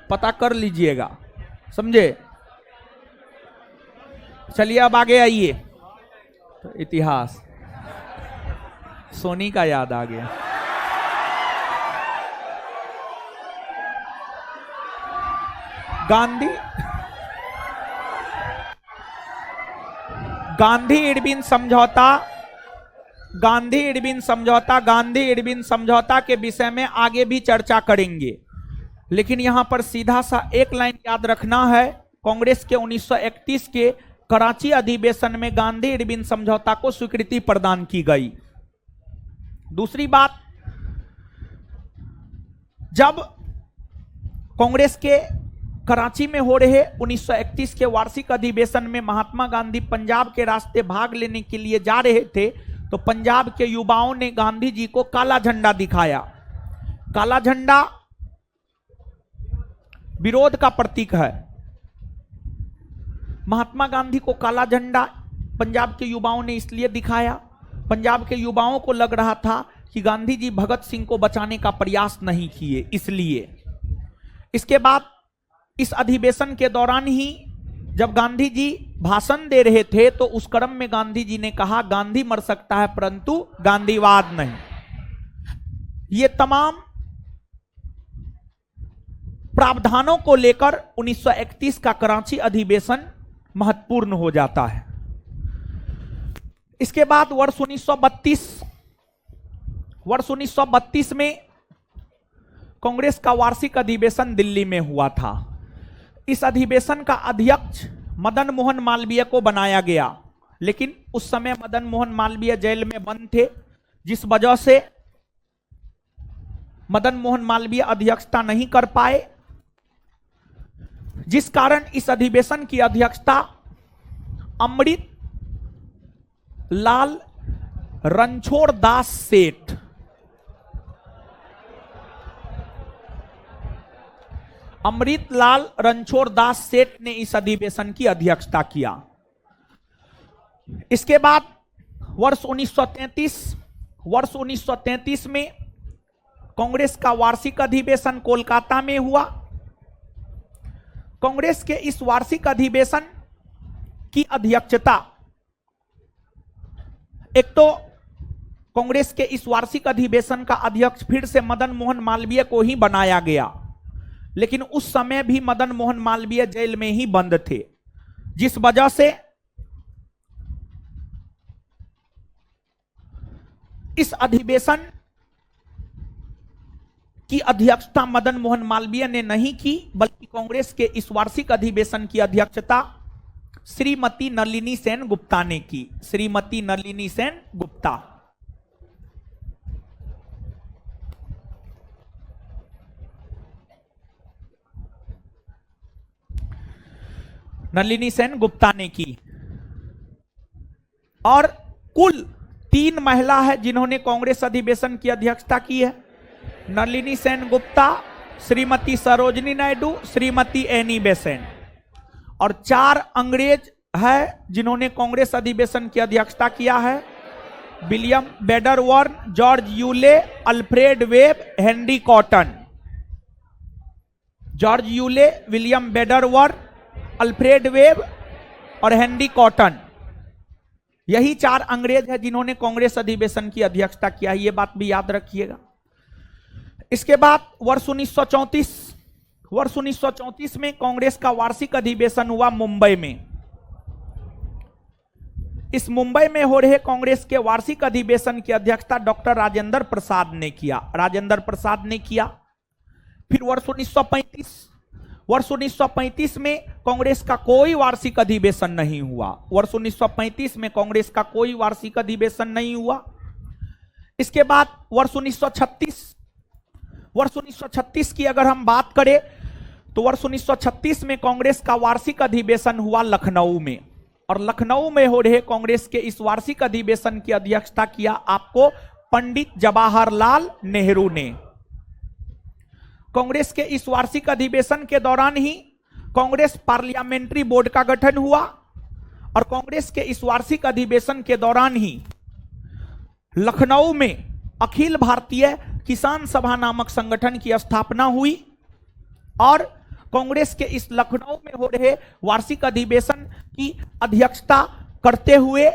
पता कर लीजिएगा, समझे। चलिए अब आगे आइए। तो इतिहास सोनी का याद आ गया। गांधी इरविन समझौता के विषय में आगे भी चर्चा करेंगे, लेकिन यहां पर सीधा सा एक लाइन याद रखना है। कांग्रेस के 1931 के कराची अधिवेशन में गांधी इरविन समझौता को स्वीकृति प्रदान की गई। दूसरी बात, जब कांग्रेस के कराची में हो रहे 1931 के वार्षिक अधिवेशन में महात्मा गांधी पंजाब के रास्ते भाग लेने के लिए जा रहे थे, तो पंजाब के युवाओं ने गांधी जी को काला झंडा दिखाया। काला झंडा विरोध का प्रतीक है। महात्मा गांधी को काला झंडा पंजाब के युवाओं ने इसलिए दिखाया, पंजाब के युवाओं को लग रहा था कि गांधी जी भगत सिंह को बचाने का प्रयास नहीं किए, इसलिए। इसके बाद इस अधिवेशन के दौरान ही जब गांधी जी भाषण दे रहे थे, तो उस क्रम में गांधी जी ने कहा, गांधी मर सकता है परंतु गांधीवाद नहीं। ये तमाम प्रावधानों को लेकर 1931 का कराची अधिवेशन महत्वपूर्ण हो जाता है। इसके बाद वर्ष 1932 में कांग्रेस का वार्षिक अधिवेशन दिल्ली में हुआ था। इस अधिवेशन का अध्यक्ष मदन मोहन मालवीय को बनाया गया, लेकिन उस समय मदन मोहन मालवीय जेल में बंद थे, जिस वजह से मदन मोहन मालवीय अध्यक्षता नहीं कर पाए, जिस कारण इस अधिवेशन की अध्यक्षता अमृत लाल रणछोड़ दास सेठ अमृतलाल रणछोड़ दास सेठ ने इस अधिवेशन की अध्यक्षता किया। इसके बाद वर्ष 1933 में कांग्रेस का वार्षिक अधिवेशन कोलकाता में हुआ। कांग्रेस के इस वार्षिक अधिवेशन की अध्यक्षता, एक तो कांग्रेस के इस वार्षिक अधिवेशन का अध्यक्ष फिर से मदन मोहन मालवीय को ही बनाया गया, लेकिन उस समय भी मदन मोहन मालवीय जेल में ही बंद थे, जिस वजह से इस अधिवेशन की अध्यक्षता मदन मोहन मालवीय ने नहीं की, बल्कि कांग्रेस के इस वार्षिक अधिवेशन की अध्यक्षता श्रीमती नलिनी सेन गुप्ता ने की। श्रीमती नलिनी सेन गुप्ता। नलिनी सेन गुप्ता ने की। और कुल 3 महिला है जिन्होंने कांग्रेस अधिवेशन की अध्यक्षता की है। नलिनी सेन गुप्ता, श्रीमती सरोजनी नायडू, श्रीमती एनी बेसेंट, और 4 अंग्रेज है जिन्होंने कांग्रेस अधिवेशन की अध्यक्षता किया है। विलियम बेडरवर्न, George Yule, Alfred Webb, Henry Cotton. George Yule, William बेडरवर्न, अल्फ्रेड वेब और हेनरी कॉटन, यही 4 अंग्रेज हैं जिन्होंने कांग्रेस अधिवेशन की अध्यक्षता किया है, ये बात भी याद रखिएगा। इसके बाद वर्ष 1934 में कांग्रेस का वार्षिक अधिवेशन हुआ मुंबई में। इस मुंबई में हो रहे कांग्रेस के वार्षिक अधिवेशन की अध्यक्षता डॉक्टर राजेंद्र प्रसाद ने किया। फिर वर्ष 1935 में कांग्रेस का कोई वार्षिक अधिवेशन नहीं हुआ। वर्ष 1935 में कांग्रेस का कोई वार्षिक अधिवेशन नहीं हुआ। इसके बाद वर्ष 1936 की अगर हम बात करें तो वर्ष 1936 में कांग्रेस का वार्षिक अधिवेशन हुआ लखनऊ में, और लखनऊ में हो रहे कांग्रेस के इस वार्षिक अधिवेशन की अध्यक्षता किया आपको पंडित जवाहरलाल नेहरू ने। कांग्रेस के इस वार्षिक अधिवेशन के दौरान ही कांग्रेस पार्लियामेंट्री बोर्ड का गठन हुआ, और कांग्रेस के इस वार्षिक अधिवेशन के दौरान ही लखनऊ में अखिल भारतीय किसान सभा नामक संगठन की स्थापना हुई, और कांग्रेस के इस लखनऊ में हो रहे वार्षिक अधिवेशन की अध्यक्षता करते हुए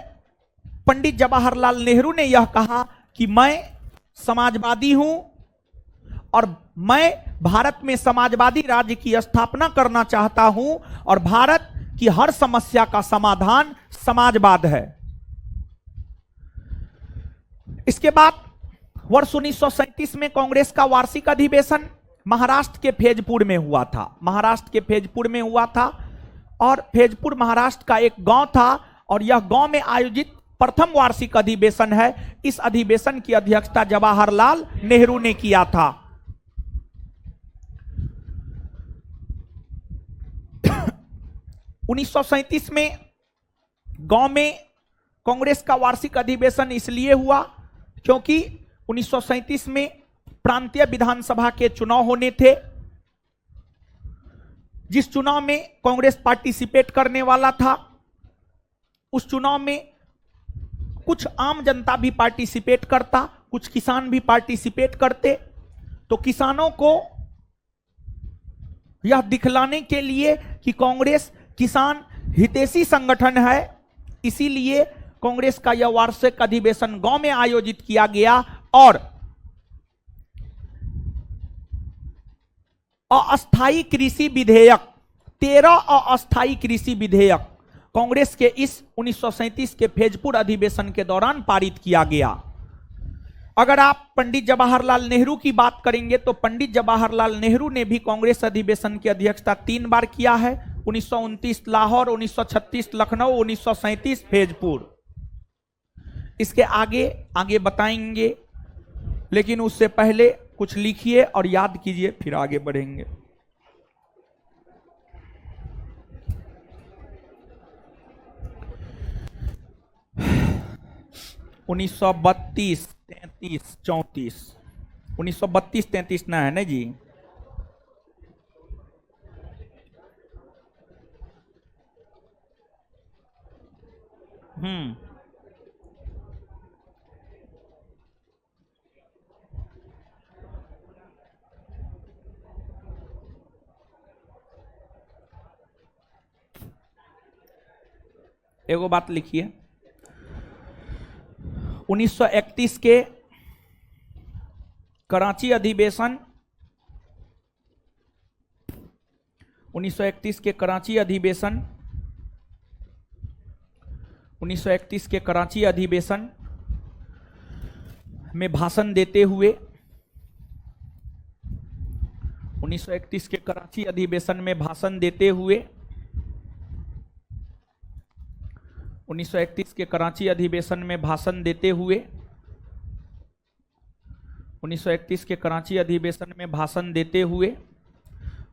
पंडित जवाहरलाल नेहरू ने यह कहा कि मैं समाजवादी हूं और मैं भारत में समाजवादी राज्य की स्थापना करना चाहता हूं, और भारत की हर समस्या का समाधान समाजवाद है। इसके बाद वर्ष 1937 में कांग्रेस का वार्षिक अधिवेशन महाराष्ट्र के फैजपुर में हुआ था। महाराष्ट्र के फैजपुर में हुआ था, और फैजपुर महाराष्ट्र का एक गांव था, और यह गांव में आयोजित प्रथम वार्षिक अधिवेशन है। इस अधिवेशन की अध्यक्षता जवाहरलाल नेहरू ने किया था। 1937 में गांव में कांग्रेस का वार्षिक अधिवेशन इसलिए हुआ क्योंकि 1937 में प्रांतीय विधानसभा के चुनाव होने थे, जिस चुनाव में कांग्रेस पार्टिसिपेट करने वाला था। उस चुनाव में कुछ आम जनता भी पार्टिसिपेट करता, कुछ किसान भी पार्टिसिपेट करते। तो किसानों को यह दिखलाने के लिए कि कांग्रेस किसान हितैषी संगठन है, इसीलिए कांग्रेस का यह वार्षिक अधिवेशन गांव में आयोजित किया गया, और अस्थायी कृषि विधेयक 13 अस्थायी कृषि विधेयक कांग्रेस के इस 1937 के फैजपुर अधिवेशन के दौरान पारित किया गया। अगर आप पंडित जवाहरलाल नेहरू की बात करेंगे तो पंडित जवाहरलाल नेहरू ने भी कांग्रेस अधिवेशन की अध्यक्षता 3 बार किया है। 1929 लाहौर, 1936 लखनऊ, 1937 फैजपुर। इसके आगे बताएंगे, लेकिन उससे पहले कुछ लिखिए और याद कीजिए, फिर आगे बढ़ेंगे। उन्नीस सौ 32, 33, 34, 1932, 33 ना है ना जी। एगो बात लिखिए, 1931 के कराची अधिवेशन, 1931 के कराची अधिवेशन, 1931 के कराची अधिवेशन में भाषण देते हुए 1931 के कराची अधिवेशन में भाषण देते हुए 1931 के कराची अधिवेशन में भाषण देते हुए 1931 के कराची अधिवेशन में भाषण देते हुए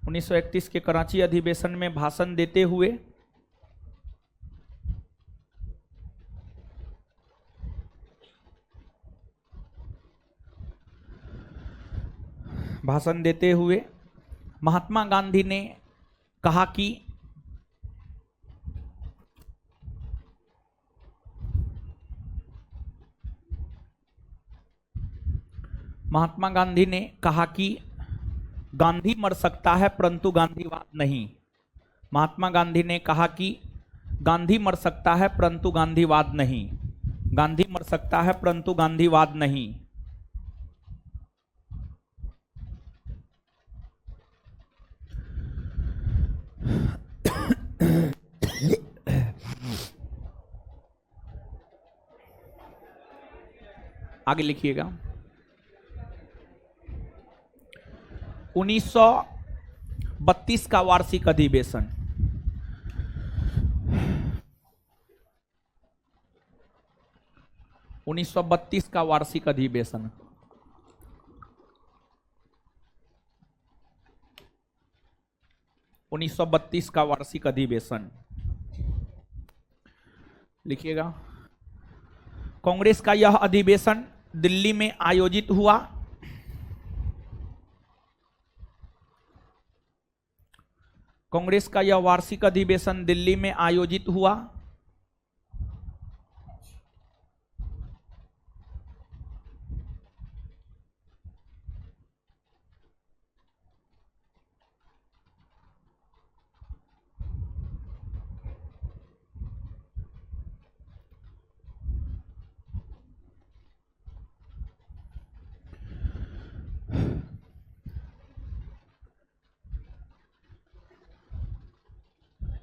1931 के कराची अधिवेशन में भाषण देते हुए महात्मा गांधी ने कहा कि गांधी मर सकता है परंतु गांधीवाद नहीं। महात्मा गांधी ने कहा कि गांधी मर सकता है परंतु गांधीवाद नहीं। गांधी मर सकता है परंतु गांधीवाद नहीं। आगे लिखिएगा। 1932 का वार्षिक अधिवेशन, 1932 का वार्षिक अधिवेशन। उन्नीस सौ 32 का वार्षिक अधिवेशन लिखिएगा। कांग्रेस का यह अधिवेशन दिल्ली में आयोजित हुआ। कांग्रेस का यह वार्षिक अधिवेशन दिल्ली में आयोजित हुआ।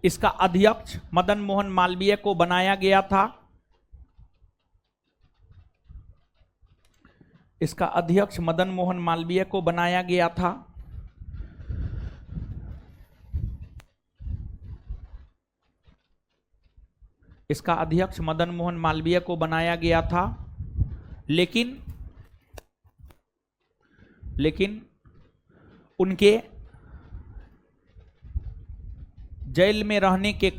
इसका अध्यक्ष मदन मोहन मालवीय को बनाया गया था। इसका अध्यक्ष मदन मोहन मालवीय को बनाया गया था। इसका अध्यक्ष मदन मोहन मालवीय को बनाया गया था। लेकिन उनके जेल में रहने के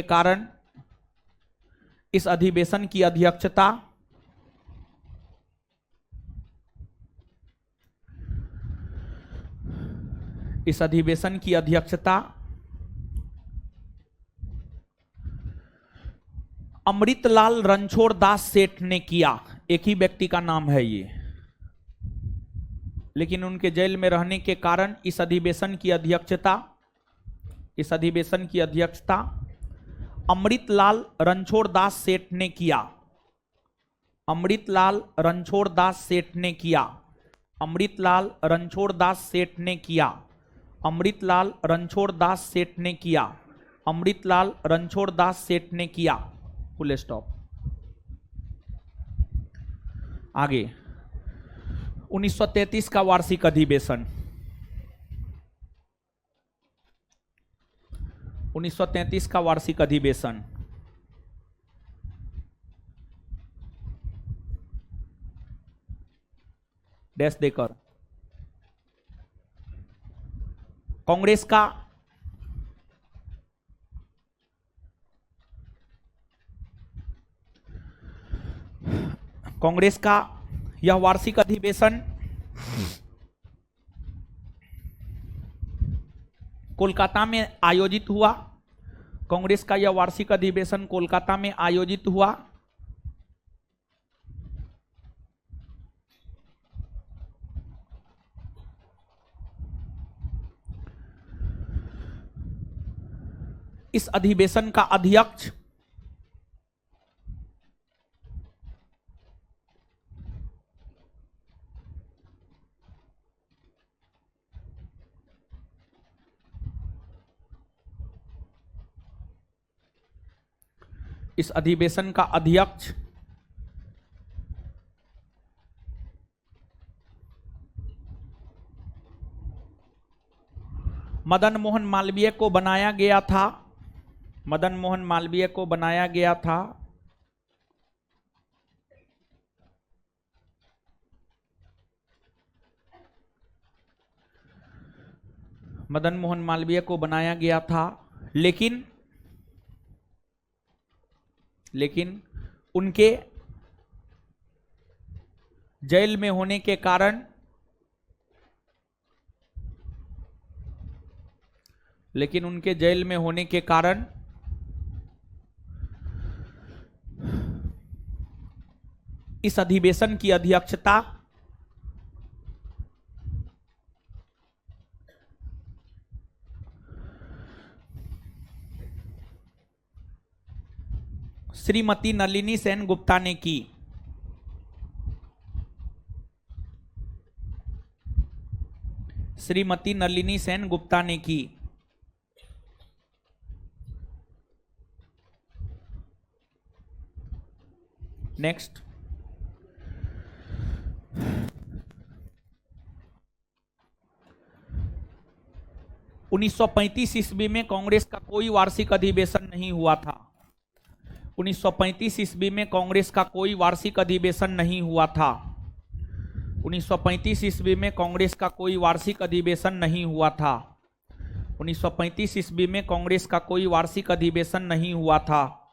कारण इस अधिवेशन की अध्यक्षता अमृतलाल रणछोड़ दास सेठ ने किया। एक ही व्यक्ति का नाम है ये, लेकिन उनके जेल में रहने के कारण इस अधिवेशन की अध्यक्षता अमृतलाल रणछोड़ दास सेठ ने किया। अमृतलाल रणछोड़ दास सेठ ने किया। अमृतलाल रणछोड़ दास सेठ ने किया। अमृतलाल रणछोड़ दास सेठ ने किया। अमृतलाल रणछोड़ दास सेठ ने किया। Full stop. आगे 1933 का वार्षिक अधिवेशन। 1933 का वार्षिक अधिवेशन डैश देकर कांग्रेस का यह वार्षिक अधिवेशन कोलकाता में आयोजित हुआ। कांग्रेस का यह वार्षिक अधिवेशन कोलकाता में आयोजित हुआ। इस अधिवेशन का अध्यक्ष मदन मोहन मालवीय को बनाया गया था। मदन मोहन मालवीय को बनाया गया था। मदन मोहन मालवीय को बनाया गया था। लेकिन उनके जेल में होने के कारण इस अधिवेशन की अध्यक्षता श्रीमती नलिनी सेन गुप्ता ने की। श्रीमती नलिनी सेन गुप्ता ने की। नेक्स्ट 1935 ईस्वी में कांग्रेस का कोई वार्षिक अधिवेशन नहीं हुआ था। 1935 ईस्वी में कांग्रेस का कोई वार्षिक अधिवेशन नहीं हुआ था। 1935 ईस्वी में कांग्रेस का कोई वार्षिक अधिवेशन नहीं हुआ था। 1935 ईस्वी में कांग्रेस का कोई वार्षिक अधिवेशन नहीं हुआ था।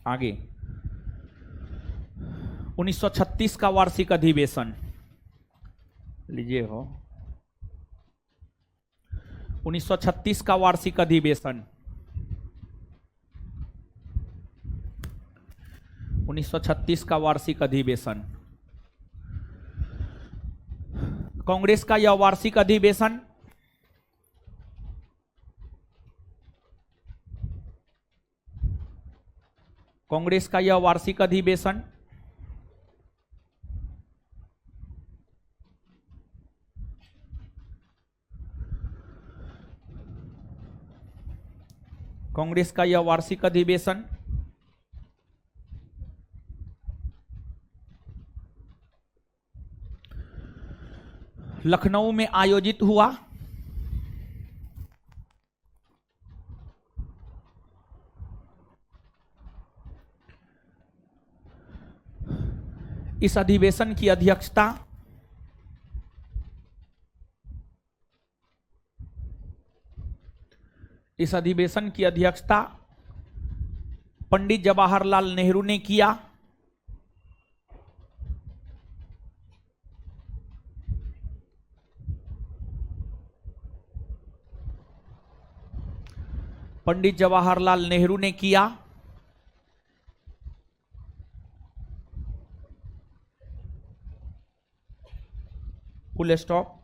आगे 1936 का वार्षिक अधिवेशन लीजिए हो। 1936 का वार्षिक अधिवेशन, 1936 का वार्षिक अधिवेशन। कांग्रेस का यह वार्षिक अधिवेशन कांग्रेस का यह वार्षिक अधिवेशन कांग्रेस का यह वार्षिक अधिवेशन लखनऊ में आयोजित हुआ। इस अधिवेशन की अध्यक्षता पंडित जवाहरलाल नेहरू ने किया। पंडित जवाहरलाल नेहरू ने किया। Full stop.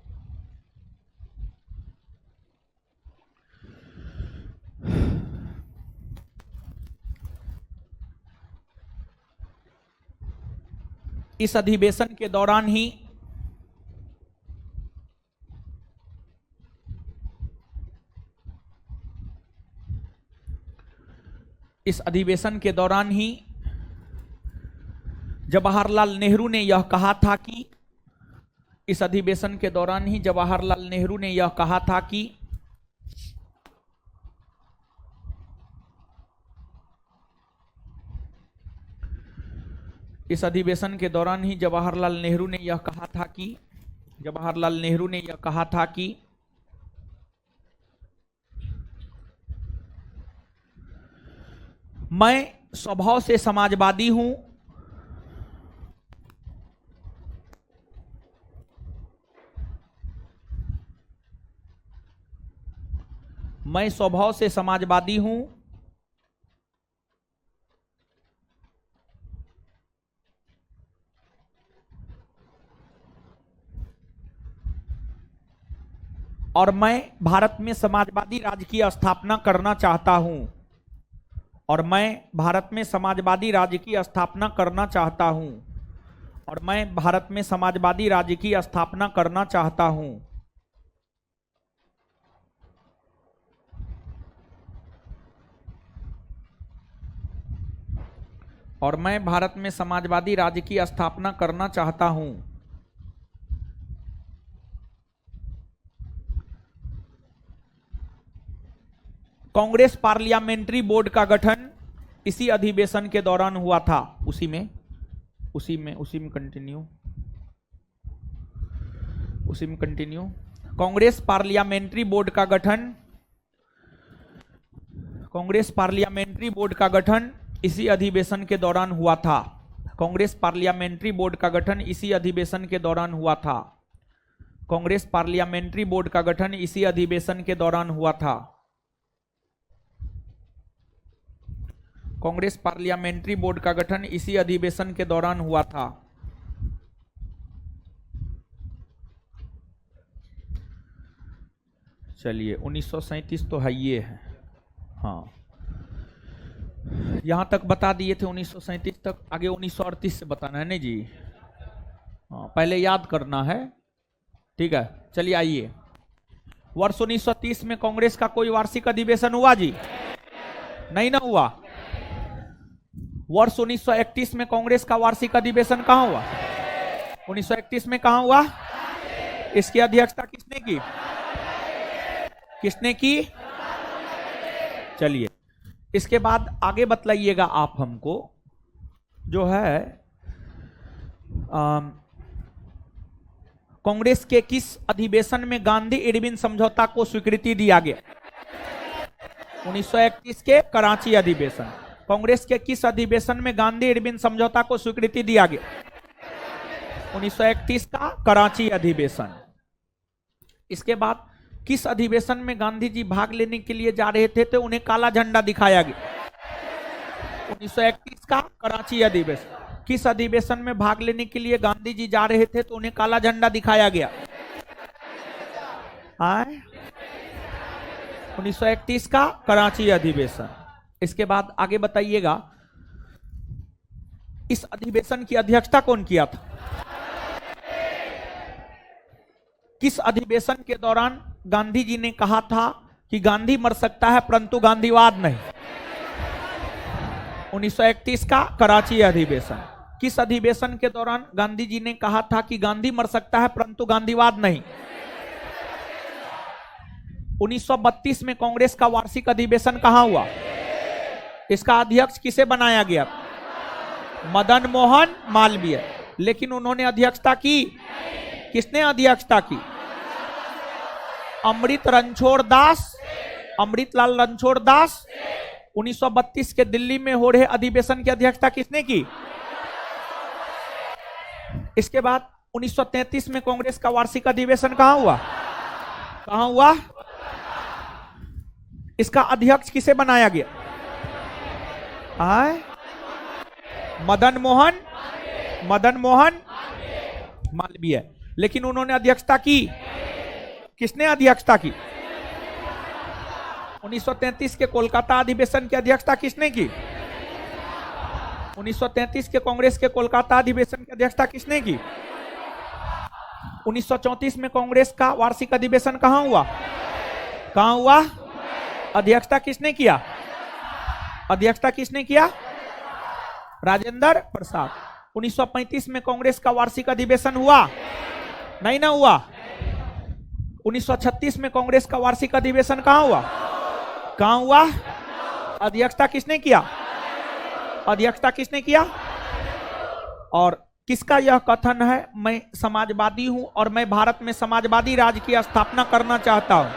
इस अधिवेशन के दौरान ही जवाहरलाल नेहरू ने यह कहा था कि इस अधिवेशन के दौरान ही जवाहरलाल नेहरू ने यह कहा था कि इस अधिवेशन के दौरान ही जवाहरलाल नेहरू ने यह कहा था कि मैं स्वभाव से समाजवादी हूं। मैं स्वभाव से समाजवादी हूं। और मैं भारत में समाजवादी राज्य की स्थापना करना चाहता हूं। और मैं भारत में समाजवादी राज्य की स्थापना करना चाहता हूं। और मैं भारत में समाजवादी राज्य की स्थापना करना चाहता हूं। और मैं भारत में समाजवादी राज्य की स्थापना करना चाहता हूं। कांग्रेस पार्लियामेंट्री बोर्ड का गठन इसी अधिवेशन के दौरान हुआ था। उसी में कंटिन्यू। कांग्रेस पार्लियामेंट्री बोर्ड का गठन इसी अधिवेशन के दौरान हुआ था। कांग्रेस पार्लियामेंट्री बोर्ड का गठन इसी अधिवेशन के दौरान हुआ था। कांग्रेस पार्लियामेंट्री बोर्ड का गठन इसी अधिवेशन के दौरान हुआ था। कांग्रेस पार्लियामेंट्री बोर्ड का गठन इसी अधिवेशन के दौरान हुआ था। चलिए 1937 तो है ये है। हाँ, यहां तक बता दिए थे 1937 तक। आगे 1938 से बताना है नहीं जी। हाँ, पहले याद करना है। ठीक है, चलिए आइए। वर्ष 1930 में कांग्रेस का कोई वार्षिक अधिवेशन हुआ जी? नहीं ना हुआ। वर्ष 1931 में कांग्रेस का वार्षिक अधिवेशन कहां हुआ? 1931 में कहां हुआ? इसकी अध्यक्षता किसने की? किसने की? चलिए, इसके बाद आगे बतलाइएगा आप हमको, जो है कांग्रेस के किस अधिवेशन में गांधी इरविन समझौता को स्वीकृति दिया गया? 1931 के कराची अधिवेशन। कांग्रेस के किस अधिवेशन में गांधी इरविन समझौता को स्वीकृति दिया गया? 1931 का कराची अधिवेशन। इसके बाद किस अधिवेशन में गांधी जी भाग लेने के लिए जा रहे थे तो उन्हें काला झंडा दिखाया गया? 1931 का कराची अधिवेशन। किस अधिवेशन में भाग लेने के लिए गांधी जी जा रहे थे तो उन्हें काला झंडा दिखाया गया? 1931 का कराची अधिवेशन। इसके बाद आगे बताइएगा, इस अधिवेशन की अध्यक्षता कौन किया था? किस अधिवेशन के दौरान गांधी जी ने कहा था कि गांधी मर सकता है परंतु गांधीवाद नहीं? 1931 का कराची अधिवेशन। किस अधिवेशन के दौरान गांधी जी ने कहा था कि गांधी मर सकता है परंतु गांधीवाद नहीं? 1932 में कांग्रेस का वार्षिक अधिवेशन कहां हुआ? इसका अध्यक्ष किसे बनाया गया? मदन मोहन मालवीय। लेकिन उन्होंने अध्यक्षता की? किसने अध्यक्षता की? अमृतलाल रणछोड़ दास। 1932 के दिल्ली में हो रहे अधिवेशन की अध्यक्षता किसने की? इसके बाद 1933 में कांग्रेस का वार्षिक अधिवेशन कहां हुआ? कहां हुआ? इसका अध्यक्ष किसे बनाया गया? मदन मोहन मालवीय। लेकिन उन्होंने अध्यक्षता की? किसने अध्यक्षता की? 1933 के कोलकाता अधिवेशन की अध्यक्षता किसने की? 1933 के कांग्रेस के कोलकाता अधिवेशन की अध्यक्षता किसने की? 1934 में कांग्रेस का वार्षिक अधिवेशन कहां हुआ? कहां हुआ? अध्यक्षता किसने किया? अध्यक्षता किसने किया? राजेंद्र प्रसाद। 1935 में कांग्रेस का वार्षिक अधिवेशन हुआ? नहीं ना हुआ। 1936 में कांग्रेस का वार्षिक अधिवेशन कहां हुआ? कहां हुआ? अध्यक्षता किसने किया? अध्यक्षता किसने किया? और किसका यह कथन है, मैं समाजवादी हूं और मैं भारत में समाजवादी राज्य की स्थापना करना चाहता हूं?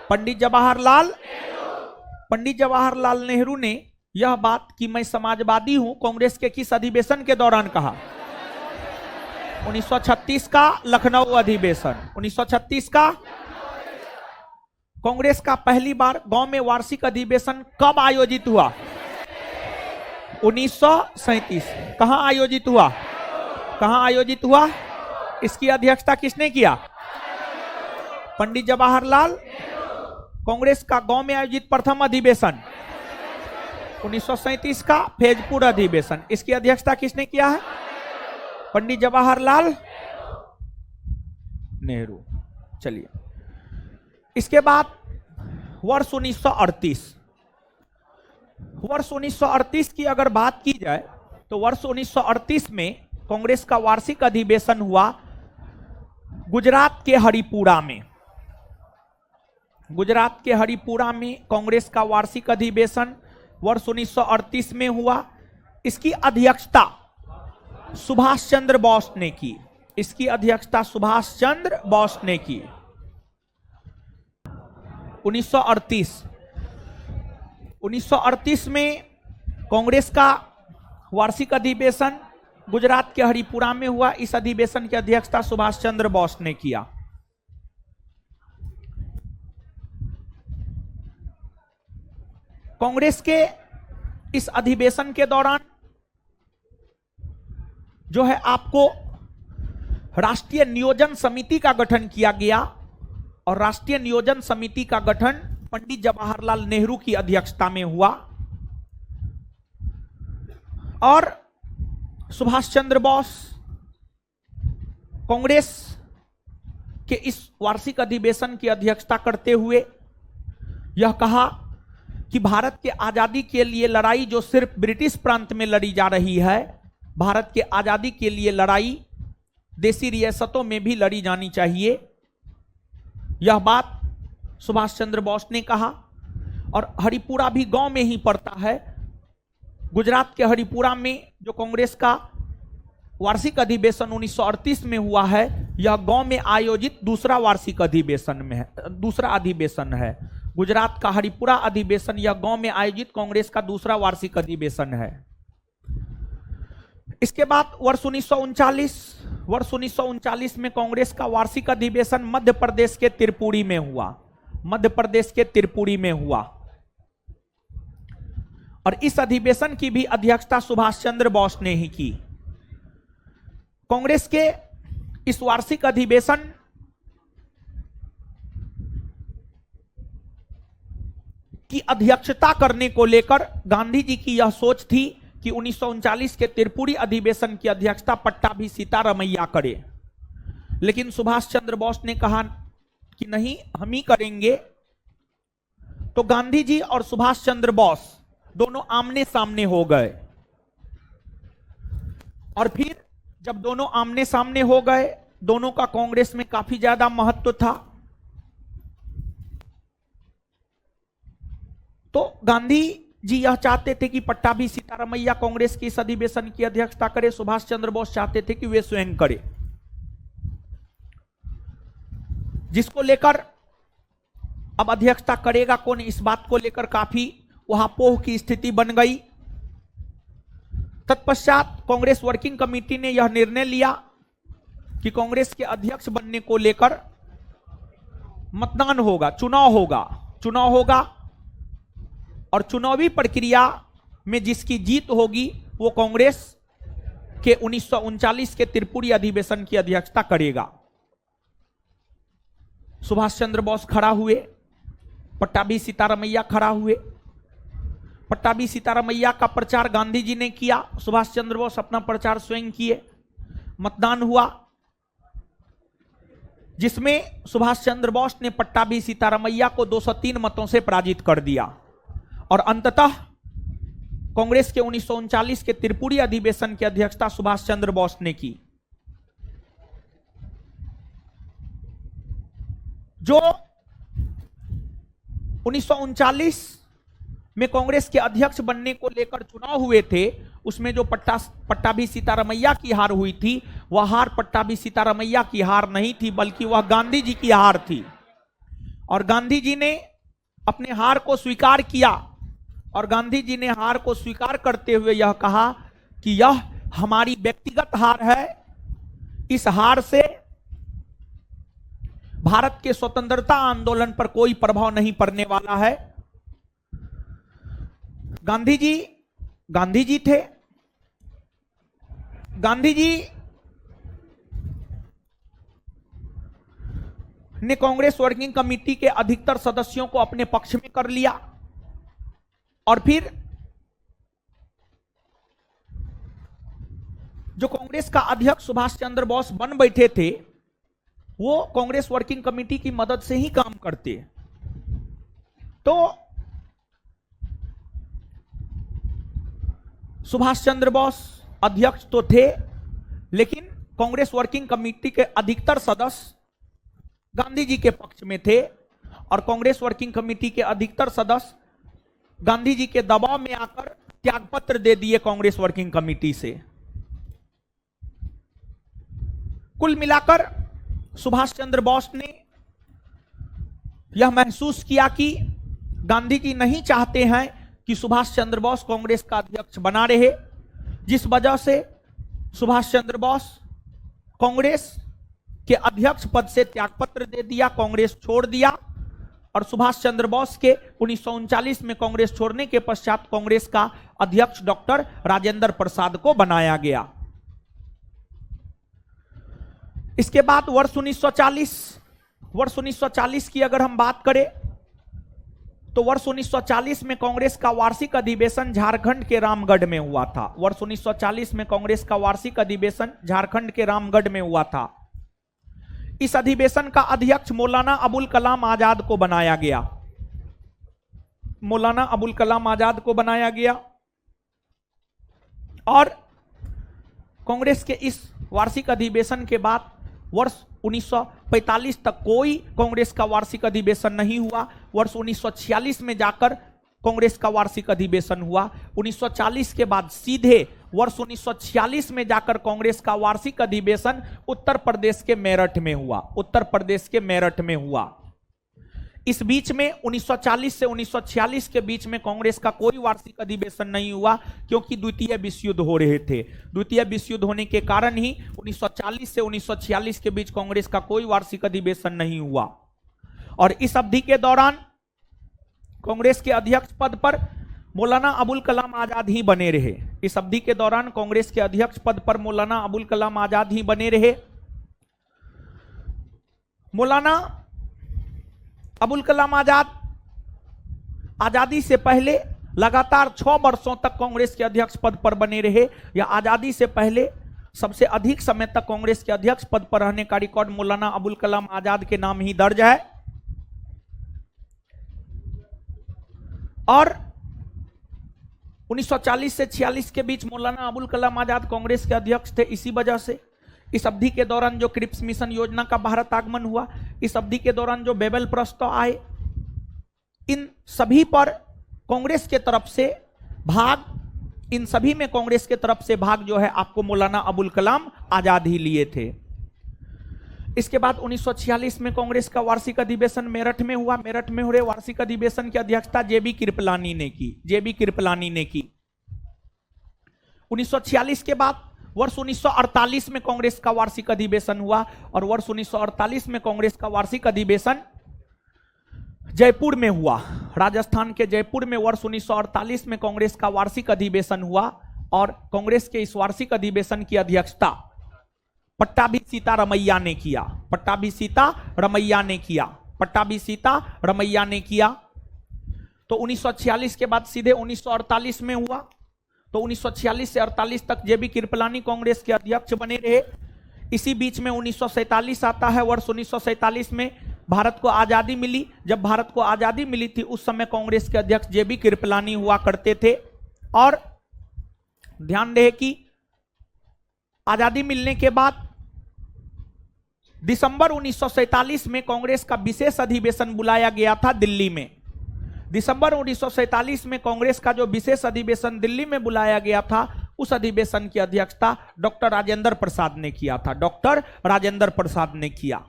पंडित जवाहरलाल नेहरू ने यह बात कि मैं समाजवादी हूं कांग्रेस के किस अधिवेशन के दौरान कहा? 1936 का लखनऊ अधिवेशन। 1936 का कांग्रेस का पहली बार गांव में वार्षिक अधिवेशन कब आयोजित हुआ? 1937। कहां आयोजित हुआ? कहां आयोजित हुआ? इसकी अध्यक्षता किसने किया? पंडित जवाहरलाल। कांग्रेस का गांव में आयोजित प्रथम अधिवेशन 1937 का फैजपुर अधिवेशन। इसकी अध्यक्षता किसने किया है? पंडित जवाहरलाल नेहरू। चलिए, इसके बाद वर्ष 1938 की अगर बात की जाए तो वर्ष 1938 में कांग्रेस का वार्षिक अधिवेशन हुआ गुजरात के हरिपुरा में। गुजरात के हरिपुरा में कांग्रेस का वार्षिक अधिवेशन वर्ष 1938 में हुआ। इसकी अध्यक्षता सुभाष चंद्र बोस ने की। इसकी अध्यक्षता सुभाष चंद्र बोस ने की। 1938 में कांग्रेस का वार्षिक अधिवेशन गुजरात के हरिपुरा में हुआ। इस अधिवेशन की अध्यक्षता सुभाष चंद्र बोस ने किया। कांग्रेस के इस अधिवेशन के दौरान जो है आपको राष्ट्रीय नियोजन समिति का गठन किया गया और राष्ट्रीय नियोजन समिति का गठन पंडित जवाहरलाल नेहरू की अध्यक्षता में हुआ और सुभाष चंद्र बोस कांग्रेस के इस वार्षिक अधिवेशन की अध्यक्षता करते हुए यह कहा कि भारत के आजादी के लिए लड़ाई जो सिर्फ ब्रिटिश प्रांत में लड़ी जा रही है, भारत के आजादी के लिए लड़ाई देसी रियासतों में भी लड़ी जानी चाहिए। यह बात सुभाष चंद्र बोस ने कहा। और हरिपुरा भी गांव में ही पड़ता है। गुजरात के हरिपुरा में जो कांग्रेस का वार्षिक अधिवेशन 1938 में हुआ है, यह गांव में आयोजित दूसरा वार्षिक अधिवेशन में है, दूसरा अधिवेशन है। गुजरात का हरिपुरा अधिवेशन यह गांव में आयोजित कांग्रेस का दूसरा वार्षिक अधिवेशन है। इसके बाद वर्ष 1939 में कांग्रेस का वार्षिक अधिवेशन मध्य प्रदेश के त्रिपुरी में हुआ, मध्य प्रदेश के त्रिपुरी में हुआ। और इस अधिवेशन की भी अध्यक्षता सुभाष चंद्र बोस ने ही की। कांग्रेस के इस वार्षिक अधिवेशन की अध्यक्षता करने को लेकर गांधी जी की यह सोच थी कि 1939 के त्रिपुरी अधिवेशन की अध्यक्षता पट्टाभी सीतारमैया करे। लेकिन सुभाष चंद्र बोस ने कहा कि नहीं, हम ही करेंगे। तो गांधी जी और सुभाष चंद्र बोस दोनों आमने सामने हो गए। और फिर जब दोनों आमने सामने हो गए, दोनों का कांग्रेस में काफी ज्यादा महत्व था। तो गांधी जी यह चाहते थे कि पट्टाभी सीतारमैया कांग्रेस की इस अधिवेशन की अध्यक्षता करे। सुभाष चंद्र बोस चाहते थे कि वे स्वयं करे, जिसको लेकर अब अध्यक्षता करेगा कौन, इस बात को लेकर काफी वहां पोह की स्थिति बन गई। तत्पश्चात कांग्रेस वर्किंग कमेटी ने यह निर्णय लिया कि कांग्रेस के अध्यक्ष बनने को लेकर मतदान होगा, चुनाव होगा। और चुनावी प्रक्रिया में जिसकी जीत होगी वो कांग्रेस के 1939 के त्रिपुरी अधिवेशन की अध्यक्षता करेगा। सुभाष चंद्र बोस खड़ा हुए, पट्टाभी सीतारमैया खड़ा हुए। पट्टाभी सीतारमैया का प्रचार गांधी जी ने किया, सुभाष चंद्र बोस अपना प्रचार स्वयं किए। मतदान हुआ, जिसमें सुभाष चंद्र बोस ने पट्टाभी सीतारमैया को 203 मतों से पराजित कर दिया। और अंततः कांग्रेस के 1939 के त्रिपुरी अधिवेशन की अध्यक्षता सुभाष चंद्र बोस ने की। जो 1939 में कांग्रेस के अध्यक्ष बनने को लेकर चुनाव हुए थे, उसमें जो पट्टाभी सीतारमैया की हार हुई थी, वह हार पट्टाभी सीतारमैया की हार नहीं थी, बल्कि वह गांधी जी की हार थी। और गांधी जी ने अपने हार को स्वीकार किया। और गांधी जी ने हार को स्वीकार करते हुए यह कहा कि यह हमारी व्यक्तिगत हार है, इस हार से भारत के स्वतंत्रता आंदोलन पर कोई प्रभाव नहीं पड़ने वाला है। गांधी जी थे। गांधी जी ने कांग्रेस वर्किंग कमेटी के अधिकतर सदस्यों को अपने पक्ष में कर लिया। और फिर जो कांग्रेस का अध्यक्ष सुभाष चंद्र बोस बन बैठे थे, वो कांग्रेस वर्किंग कमेटी की मदद से ही काम करते। तो सुभाष चंद्र बोस अध्यक्ष तो थे, लेकिन कांग्रेस वर्किंग कमेटी के अधिकतर सदस्य गांधी जी के पक्ष में थे। और कांग्रेस वर्किंग कमेटी के अधिकतर सदस्य गांधी जी के दबाव में आकर त्यागपत्र दे दिए कांग्रेस वर्किंग कमेटी से। कुल मिलाकर सुभाष चंद्र बोस ने यह महसूस किया कि गांधी जी नहीं चाहते हैं कि सुभाष चंद्र बोस कांग्रेस का अध्यक्ष बना रहे, जिस वजह से सुभाष चंद्र बोस कांग्रेस के अध्यक्ष पद से त्यागपत्र दे दिया, कांग्रेस छोड़ दिया। और सुभाष चंद्र बोस के 1939 में कांग्रेस छोड़ने के पश्चात कांग्रेस का अध्यक्ष डॉक्टर राजेंद्र प्रसाद को बनाया गया। इसके बाद वर्ष 1940 की अगर हम बात करें तो वर्ष 1940 में कांग्रेस का वार्षिक अधिवेशन झारखंड के रामगढ़ में हुआ था। वर्ष 1940 में कांग्रेस का वार्षिक अधिवेशन झारखंड के रामगढ़ में हुआ था। इस अधिवेशन का अध्यक्ष मौलाना अबुल कलाम आजाद को बनाया गया। मौलाना अबुल कलाम आजाद को बनाया गया। और कांग्रेस के इस वार्षिक अधिवेशन के बाद वर्ष 1945 तक कोई कांग्रेस का वार्षिक अधिवेशन नहीं हुआ। वर्ष 1946 में जाकर कांग्रेस का वार्षिक अधिवेशन हुआ। 1940 के बाद सीधे वर्ष 1946 में जाकर कांग्रेस का वार्षिक अधिवेशन उत्तर प्रदेश के मेरठ में हुआ। उत्तर प्रदेश के मेरठ में हुआ। इस बीच में 1940 से 1946 के बीच में कांग्रेस का कोई वार्षिक अधिवेशन नहीं हुआ, क्योंकि द्वितीय विश्व युद्ध हो रहे थे। द्वितीय विश्व युद्ध होने के कारण ही 1940 से 1946 के बीच कांग्रेस का कोई वार्षिक अधिवेशन नहीं हुआ। और इस अवधि के दौरान कांग्रेस के अध्यक्ष पद पर मौलाना अबुल कलाम आजाद ही बने रहे। इस अवधि के दौरान कांग्रेस के अध्यक्ष पद पर मौलाना अबुल कलाम आजाद ही बने रहे। मौलाना अबुल कलाम आजाद आजादी से पहले लगातार 6 वर्षों तक कांग्रेस के अध्यक्ष पद पर बने रहे। या आजादी से पहले सबसे अधिक समय तक कांग्रेस के अध्यक्ष पद पर रहने का रिकॉर्ड मौलाना अबुल कलाम आजाद के नाम ही दर्ज है। और 1940 से 46 के बीच मौलाना अबुल कलाम आजाद कांग्रेस के अध्यक्ष थे। इसी वजह से इस अवधि के दौरान जो क्रिप्स मिशन योजना का भारत आगमन हुआ, इस अवधि के दौरान जो बेबल प्रस्ताव आए, इन सभी पर कांग्रेस के तरफ से भाग, इन सभी में कांग्रेस के तरफ से भाग जो है आपको मौलाना अबुल कलाम आजाद ही लिए थे। इसके बाद 1946 में कांग्रेस का वार्षिक अधिवेशन मेरठ में हुआ। मेरठ में हो रहे वार्षिक अधिवेशन की अध्यक्षता जेबी कृपलानी ने की। जेबी कृपलानी ने की। 1946 के बाद वर्ष 1948 में कांग्रेस का वार्षिक अधिवेशन हुआ। और वर्ष 1948 में कांग्रेस का वार्षिक अधिवेशन जयपुर में हुआ। राजस्थान के जयपुर में वर्ष 1948 में कांग्रेस का वार्षिक अधिवेशन हुआ। और कांग्रेस के इस वार्षिक अधिवेशन की अध्यक्षता पट्टाभी सीतारमैया ने किया। पट्टाभी सीतारमैया ने किया। पट्टाभी सीतारमैया ने किया। तो 1946 के बाद सीधे 1948 में हुआ। तो 1946 से 48 तक जेबी कृपलानी कांग्रेस के अध्यक्ष बने रहे। इसी बीच में 1947 आता है। वर्ष 1947 में भारत को आजादी मिली। जब भारत को आजादी मिली थी उस समय कांग्रेस के अध्यक्ष जेबी कृपलानी हुआ करते थे। और ध्यान रहे कि आजादी मिलने के बाद दिसंबर 1947 में कांग्रेस का विशेष अधिवेशन बुलाया गया था दिल्ली में। दिसंबर 1947 में कांग्रेस का जो विशेष अधिवेशन दिल्ली में बुलाया गया था, उस अधिवेशन की अध्यक्षता डॉक्टर राजेंद्र प्रसाद ने किया था। डॉक्टर राजेंद्र प्रसाद ने किया।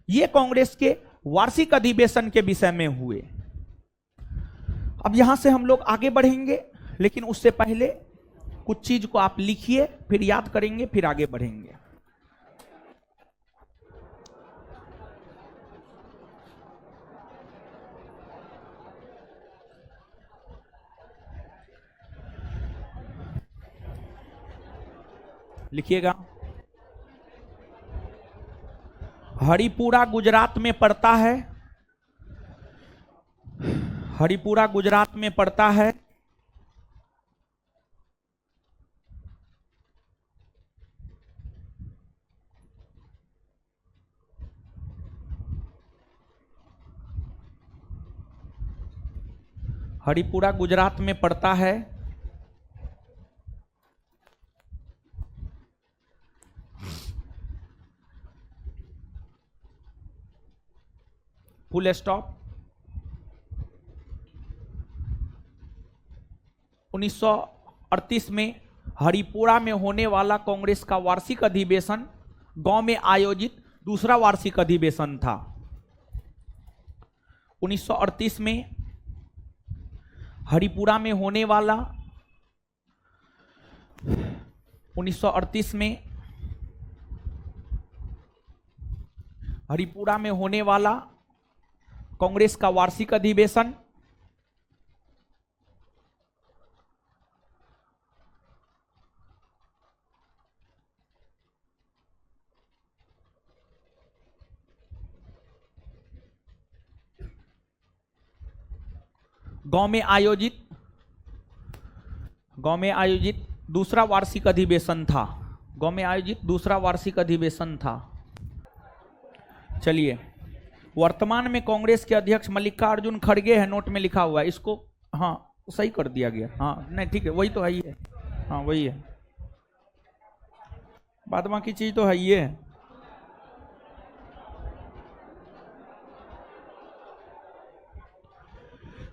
ये कांग्रेस के वार्षिक अधिवेशन के विषय में हुए। अब यहां से हम लोग आगे बढ़ेंगे, लेकिन उससे पहले कुछ चीज को आप लिखिए, फिर याद करेंगे, फिर आगे बढ़ेंगे। लिखिएगा। हरिपुरा गुजरात में पड़ता है। हरिपुरा गुजरात में पड़ता है। हरिपुरा गुजरात में पड़ता है। Full stop. 1938 में हरिपुरा में होने वाला कांग्रेस का वार्षिक अधिवेशन गांव में आयोजित दूसरा वार्षिक अधिवेशन था। 1938 में हरिपुरा में होने वाला 1938 में हरिपुरा में होने वाला कांग्रेस का वार्षिक अधिवेशन गांव में आयोजित दूसरा वार्षिक अधिवेशन था। गांव में आयोजित दूसरा वार्षिक अधिवेशन था। चलिए वर्तमान में कांग्रेस के अध्यक्ष मल्लिकार्जुन खड़गे है, नोट में लिखा हुआ है, इसको हाँ सही कर दिया गया। हाँ नहीं ठीक है, वही तो है ही है, हाँ वही है, बाद बाकी चीज तो है ही है।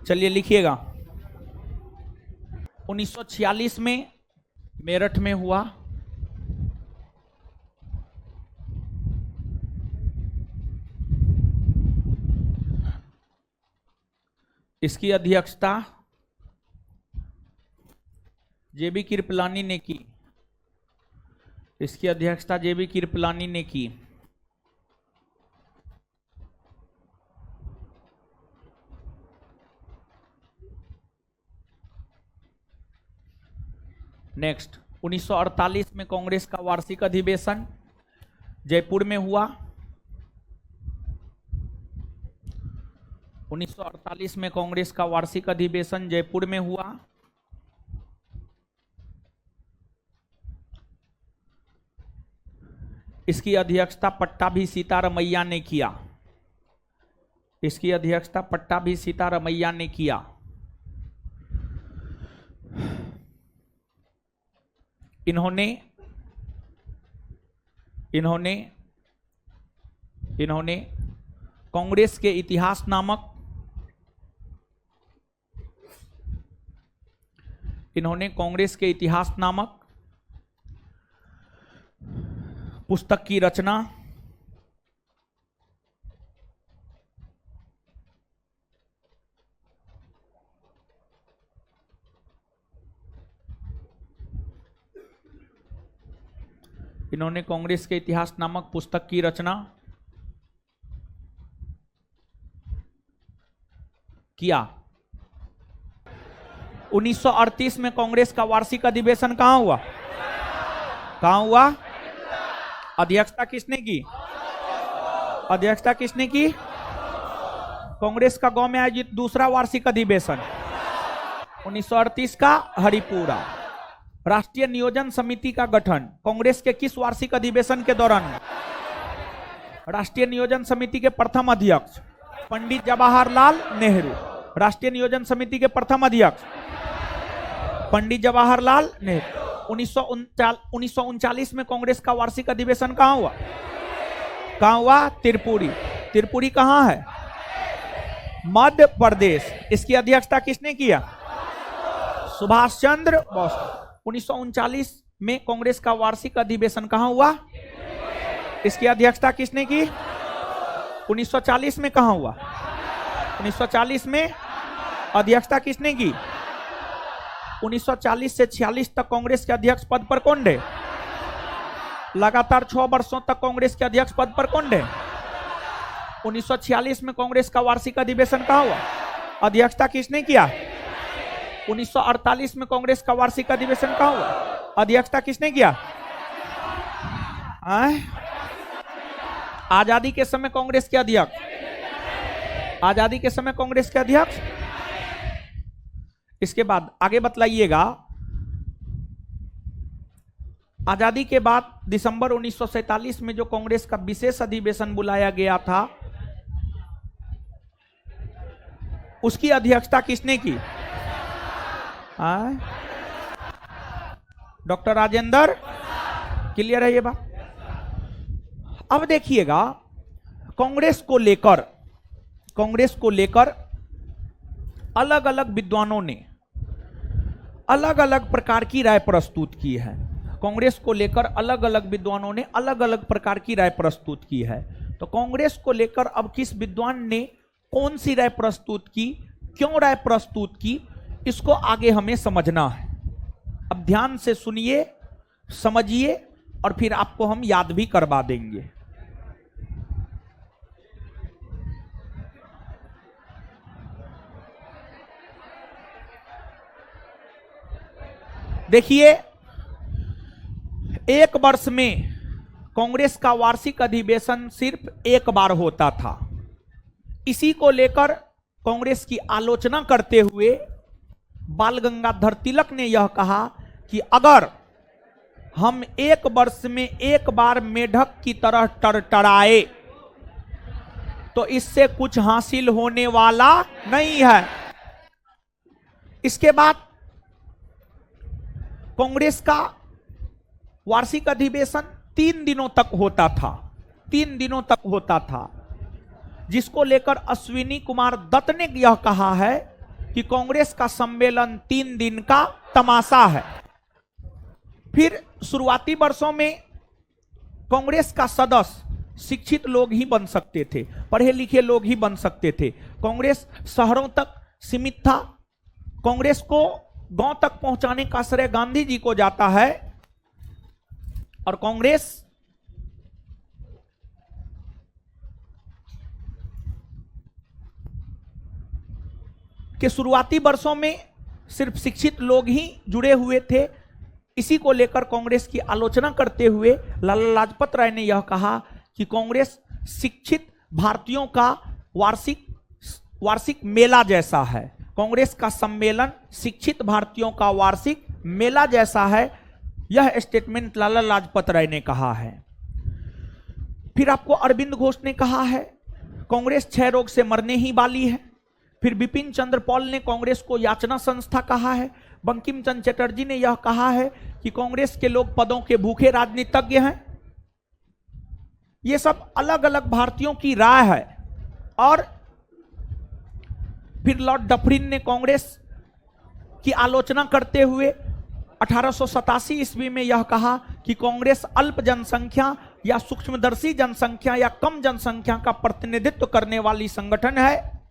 चलिए लिखिएगा, 1946 में मेरठ में हुआ, इसकी अध्यक्षता जेबी कृपलानी ने की, इसकी अध्यक्षता जेबी कृपलानी ने की। नेक्स्ट, 1948 में कांग्रेस का वार्षिक अधिवेशन जयपुर में हुआ। 1948 में कांग्रेस का वार्षिक अधिवेशन जयपुर में हुआ। इसकी अध्यक्षता पट्टाभी सीतारमैया ने किया, इसकी अध्यक्षता पट्टाभी सीतारमैया ने किया। इन्होंने इन्होंने इन्होंने कांग्रेस के इतिहास नामक इन्होंने कांग्रेस के इतिहास नामक पुस्तक की रचना इन्होंने कांग्रेस के इतिहास नामक पुस्तक की रचना किया। 1938 में कांग्रेस का वार्षिक अधिवेशन कहां हुआ? कहां हुआ? अध्यक्षता किसने की? अध्यक्षता किसने की? कांग्रेस का गांव में आयोजित दूसरा वार्षिक अधिवेशन 1938 का हरिपुरा। राष्ट्रीय नियोजन समिति का गठन कांग्रेस के किस वार्षिक अधिवेशन के दौरान? राष्ट्रीय नियोजन समिति के प्रथम अध्यक्ष पंडित जवाहरलाल नेहरू। राष्ट्रीय नियोजन समिति के प्रथम अध्यक्ष पंडित जवाहरलाल नेहरू। 1939 में कांग्रेस का वार्षिक अधिवेशन कहां हुआ? कहां हुआ? त्रिपुरी। त्रिपुरी कहां है? मध्य प्रदेश। इसकी अध्यक्षता किसने किया? सुभाष चंद्र बोस। 1939 में कांग्रेस का वार्षिक अधिवेशन कहां हुआ? इसकी अध्यक्षता किसने की? 1940 में कहां हुआ? 1940 में अध्यक्षता किसने की? 1940 से 46 तक कांग्रेस के अध्यक्ष पद पर कौन रहे? लगातार 6 वर्षों तक कांग्रेस के अध्यक्ष पद पर कौन रहे? 1946 में कांग्रेस का वार्षिक अधिवेशन कहां हुआ? अध्यक्षता किसने किया? 1948 में कांग्रेस का वार्षिक अधिवेशन कहां हुआ? अध्यक्षता किसने किया? आजादी के समय कांग्रेस के अध्यक्ष, आजादी के समय कांग्रेस के अध्यक्ष। इसके बाद आगे बतलाइएगा, आजादी के बाद दिसंबर 1947 में जो कांग्रेस का विशेष अधिवेशन बुलाया गया था उसकी अध्यक्षता किसने की? डॉक्टर राजेंद्र। क्लियर है ये बात? अब देखिएगा, कांग्रेस को लेकर अलग अलग विद्वानों ने अलग अलग प्रकार की राय प्रस्तुत की है। कांग्रेस को लेकर अलग अलग विद्वानों ने अलग अलग प्रकार की राय प्रस्तुत की है। तो कांग्रेस को लेकर अब किस विद्वान ने कौन सी राय प्रस्तुत की, क्यों राय प्रस्तुत की, इसको आगे हमें समझना है। अब ध्यान से सुनिए, समझिए और फिर आपको हम याद भी करवा देंगे। देखिए, एक वर्ष में कांग्रेस का वार्षिक अधिवेशन सिर्फ एक बार होता था। इसी को लेकर कांग्रेस की आलोचना करते हुए बाल गंगाधर तिलक ने यह कहा कि अगर हम एक वर्ष में एक बार मेढक की तरह टरटराए तो इससे कुछ हासिल होने वाला नहीं है। इसके बाद कांग्रेस का वार्षिक अधिवेशन 3 दिनों तक होता था, 3 दिनों तक होता था, जिसको लेकर अश्विनी कुमार दत्त ने यह कहा है कि कांग्रेस का सम्मेलन 3 दिन का तमाशा है। फिर शुरुआती वर्षों में कांग्रेस का सदस्य शिक्षित लोग ही बन सकते थे, पढ़े लिखे लोग ही बन सकते थे। कांग्रेस शहरों तक सीमित था। कांग्रेस को गांव तक पहुंचाने का श्रेय गांधी जी को जाता है। और कांग्रेस के शुरुआती वर्षों में सिर्फ शिक्षित लोग ही जुड़े हुए थे। इसी को लेकर कांग्रेस की आलोचना करते हुए लाला लाजपत राय ने यह कहा कि कांग्रेस शिक्षित भारतीयों का वार्षिक मेला जैसा है। कांग्रेस का सम्मेलन शिक्षित भारतीयों का वार्षिक मेला जैसा है। यह स्टेटमेंट लाला लाजपत राय ने कहा है। फिर आपको अरविंद घोष ने कहा है कांग्रेस क्षय रोग से मरने ही वाली है। फिर बिपिन चंद्र पॉल ने कांग्रेस को याचना संस्था कहा है। बंकिम चंद्र चटर्जी ने यह कहा है कि कांग्रेस के लोग पदों के भूखे राजनीतिज्ञ हैं। ये सब अलग अलग भारतीयों की राय है। और फिर लॉर्ड डफरिन ने कांग्रेस की आलोचना करते हुए 1887 ईस्वी में यह कहा कि कांग्रेस अल्प जनसंख्या या सूक्ष्मदर्शी जनसंख्या या कम जनसंख्या का प्रतिनिधित्व करने वाली संगठन है।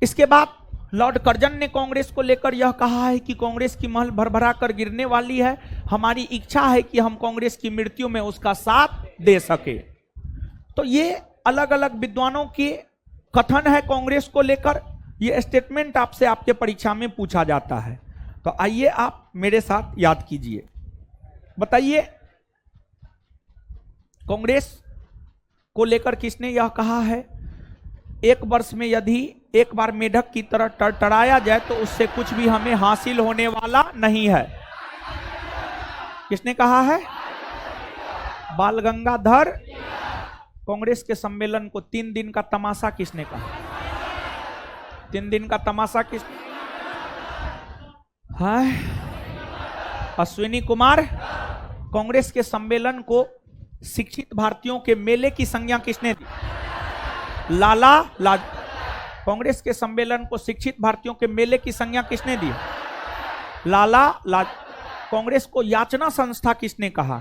इसके बाद लॉर्ड कर्जन ने कांग्रेस को लेकर यह कहा है कि कांग्रेस की महल भरभरा कर गिरने वाली है। हमारी इच्छा है कि हम कांग्रेस की मृत्यु में उसका साथ दे सके। तो ये अलग अलग विद्वानों के कथन है कांग्रेस को लेकर। ये स्टेटमेंट आपसे आपके परीक्षा में पूछा जाता है। तो आइए आप मेरे साथ याद कीजिए। बताइए कांग्रेस को लेकर किसने यह कहा है, एक वर्ष में यदि एक बार मेढक की तरह टरटराया जाए तो उससे कुछ भी हमें हासिल होने वाला नहीं है। किसने कहा है? बाल गंगाधर। कांग्रेस के सम्मेलन को 3 दिन का तमाशा किसने कहा? 3 दिन का तमाशा किस है? अश्विनी कुमार। कांग्रेस के सम्मेलन को शिक्षित भारतीयों के मेले की संज्ञा किसने दी? लाला लाज। कांग्रेस के सम्मेलन को शिक्षित भारतीयों के मेले की संज्ञा किसने दी? लाला लाज। कांग्रेस को याचना संस्था किसने कहा?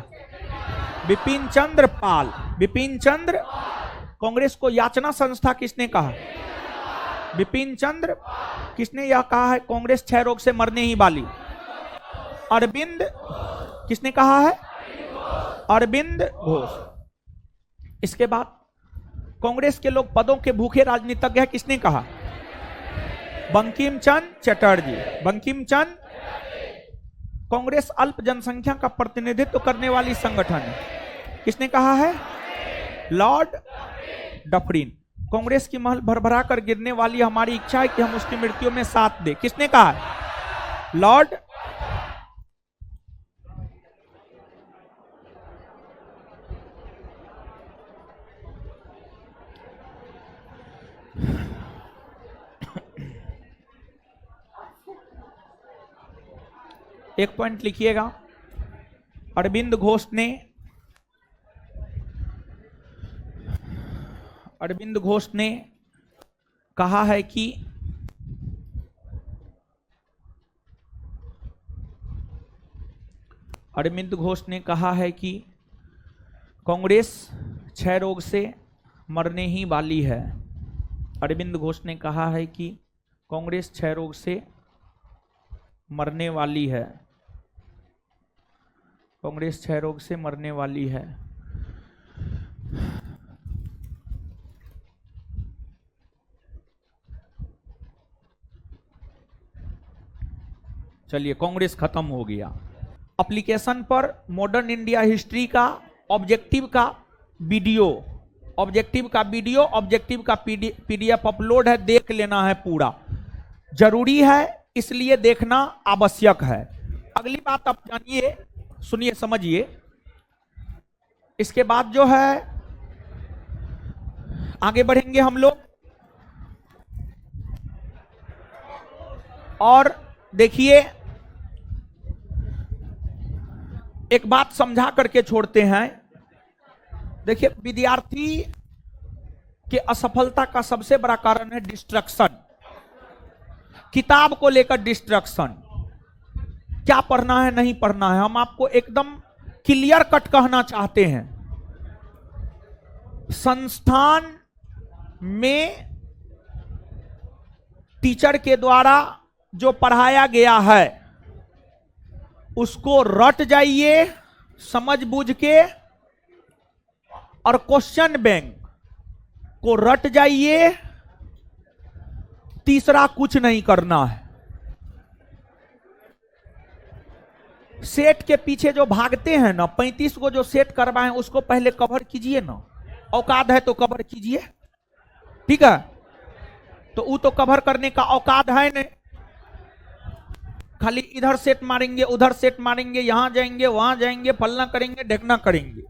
बिपिन चंद्र पाल। बिपिन चंद्र। कांग्रेस को याचना संस्था किसने कहा? बिपिन चंद्र। किसने यह कहा है कांग्रेस क्षय रोग से मरने ही वाली? अरविंद। किसने कहा है? अरविंद घोष। इसके बाद कांग्रेस के लोग पदों के भूखे राजनीतिज्ञ है, किसने कहा? बंकिम चंद्र चटर्जी। बंकिम चंद्र। कांग्रेस अल्प जनसंख्या का प्रतिनिधित्व करने वाली संगठन है, किसने कहा है? Lord Dufferin. कांग्रेस की महल भरभरा कर गिरने वाली, हमारी इच्छा है कि हम उसकी मृत्यु में साथ दें, किसने कहा है? लॉर्ड। एक पॉइंट लिखिएगा। अरविंद घोष ने कहा है कि कांग्रेस क्षय रोग से मरने ही वाली है। अरविंद घोष ने कहा है कि कांग्रेस क्षय रोग से मरने वाली है। कांग्रेस क्षय रोग से मरने वाली है। चलिए, कांग्रेस खत्म हो गया। एप्लीकेशन पर मॉडर्न इंडिया हिस्ट्री का ऑब्जेक्टिव का वीडियो, ऑब्जेक्टिव का पीडीएफ अपलोड है, देख लेना है पूरा। जरूरी है, इसलिए देखना आवश्यक है। अगली बात आप जानिए, सुनिए, समझिए। इसके बाद जो है आगे बढ़ेंगे हम लोग। और देखिए, एक बात समझा करके छोड़ते हैं। देखिए, विद्यार्थी के असफलता का सबसे बड़ा कारण है डिस्ट्रक्शन, किताब को लेकर डिस्ट्रक्शन। क्या पढ़ना है नहीं पढ़ना है, हम आपको एकदम क्लियर कट कहना चाहते हैं। संस्थान में टीचर के द्वारा जो पढ़ाया गया है उसको रट जाइए समझ बूझ के, और क्वेश्चन बैंक को रट जाइए। तीसरा कुछ नहीं करना है। सेट के पीछे जो भागते हैं ना, 35 को जो सेट करवाएं उसको पहले कवर कीजिए ना। औकात है तो कवर कीजिए, ठीक है। तो वो तो कवर करने का औकात है नहीं, खाली इधर सेट मारेंगे उधर सेट मारेंगे, यहां जाएंगे वहां जाएंगे, फलना करेंगे ढेकना करेंगे।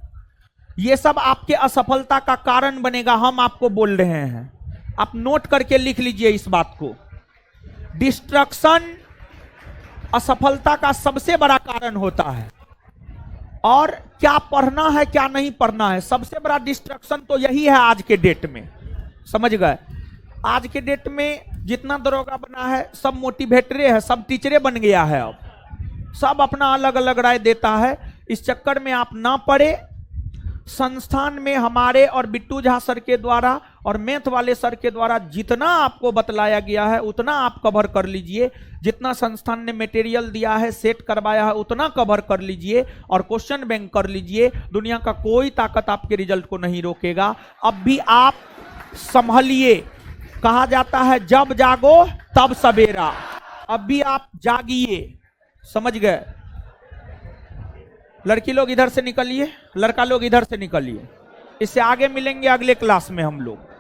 ये सब आपके असफलता का कारण बनेगा, हम आपको बोल रहे हैं। आप नोट करके लिख लीजिए इस बात को। डिस्ट्रक्शन असफलता का सबसे बड़ा कारण होता है। और क्या पढ़ना है क्या नहीं पढ़ना है, सबसे बड़ा डिस्ट्रक्शन तो यही है आज के डेट में, समझ गए। आज के डेट में जितना दरोगा बना है सब मोटिवेटरे है, सब टीचरे बन गया है। अब सब अपना अलग अलग राय देता है। इस चक्कर में आप ना पढ़े। संस्थान में हमारे और बिट्टू झा सर के द्वारा और मैथ वाले सर के द्वारा जितना आपको बतलाया गया है उतना आप कवर कर लीजिए। जितना संस्थान ने मटेरियल दिया है, सेट करवाया है, उतना कवर कर लीजिए और क्वेश्चन बैंक कर लीजिए। दुनिया का कोई ताकत आपके रिजल्ट को नहीं रोकेगा। अब भी आप संभलिए। कहा जाता है जब जागो तब सवेरा। अब भी आप जागिए, समझ गए। लड़की लोग इधर से निकलिए, लड़का लोग इधर से निकलिए। इससे आगे मिलेंगे अगले क्लास में हम लोग।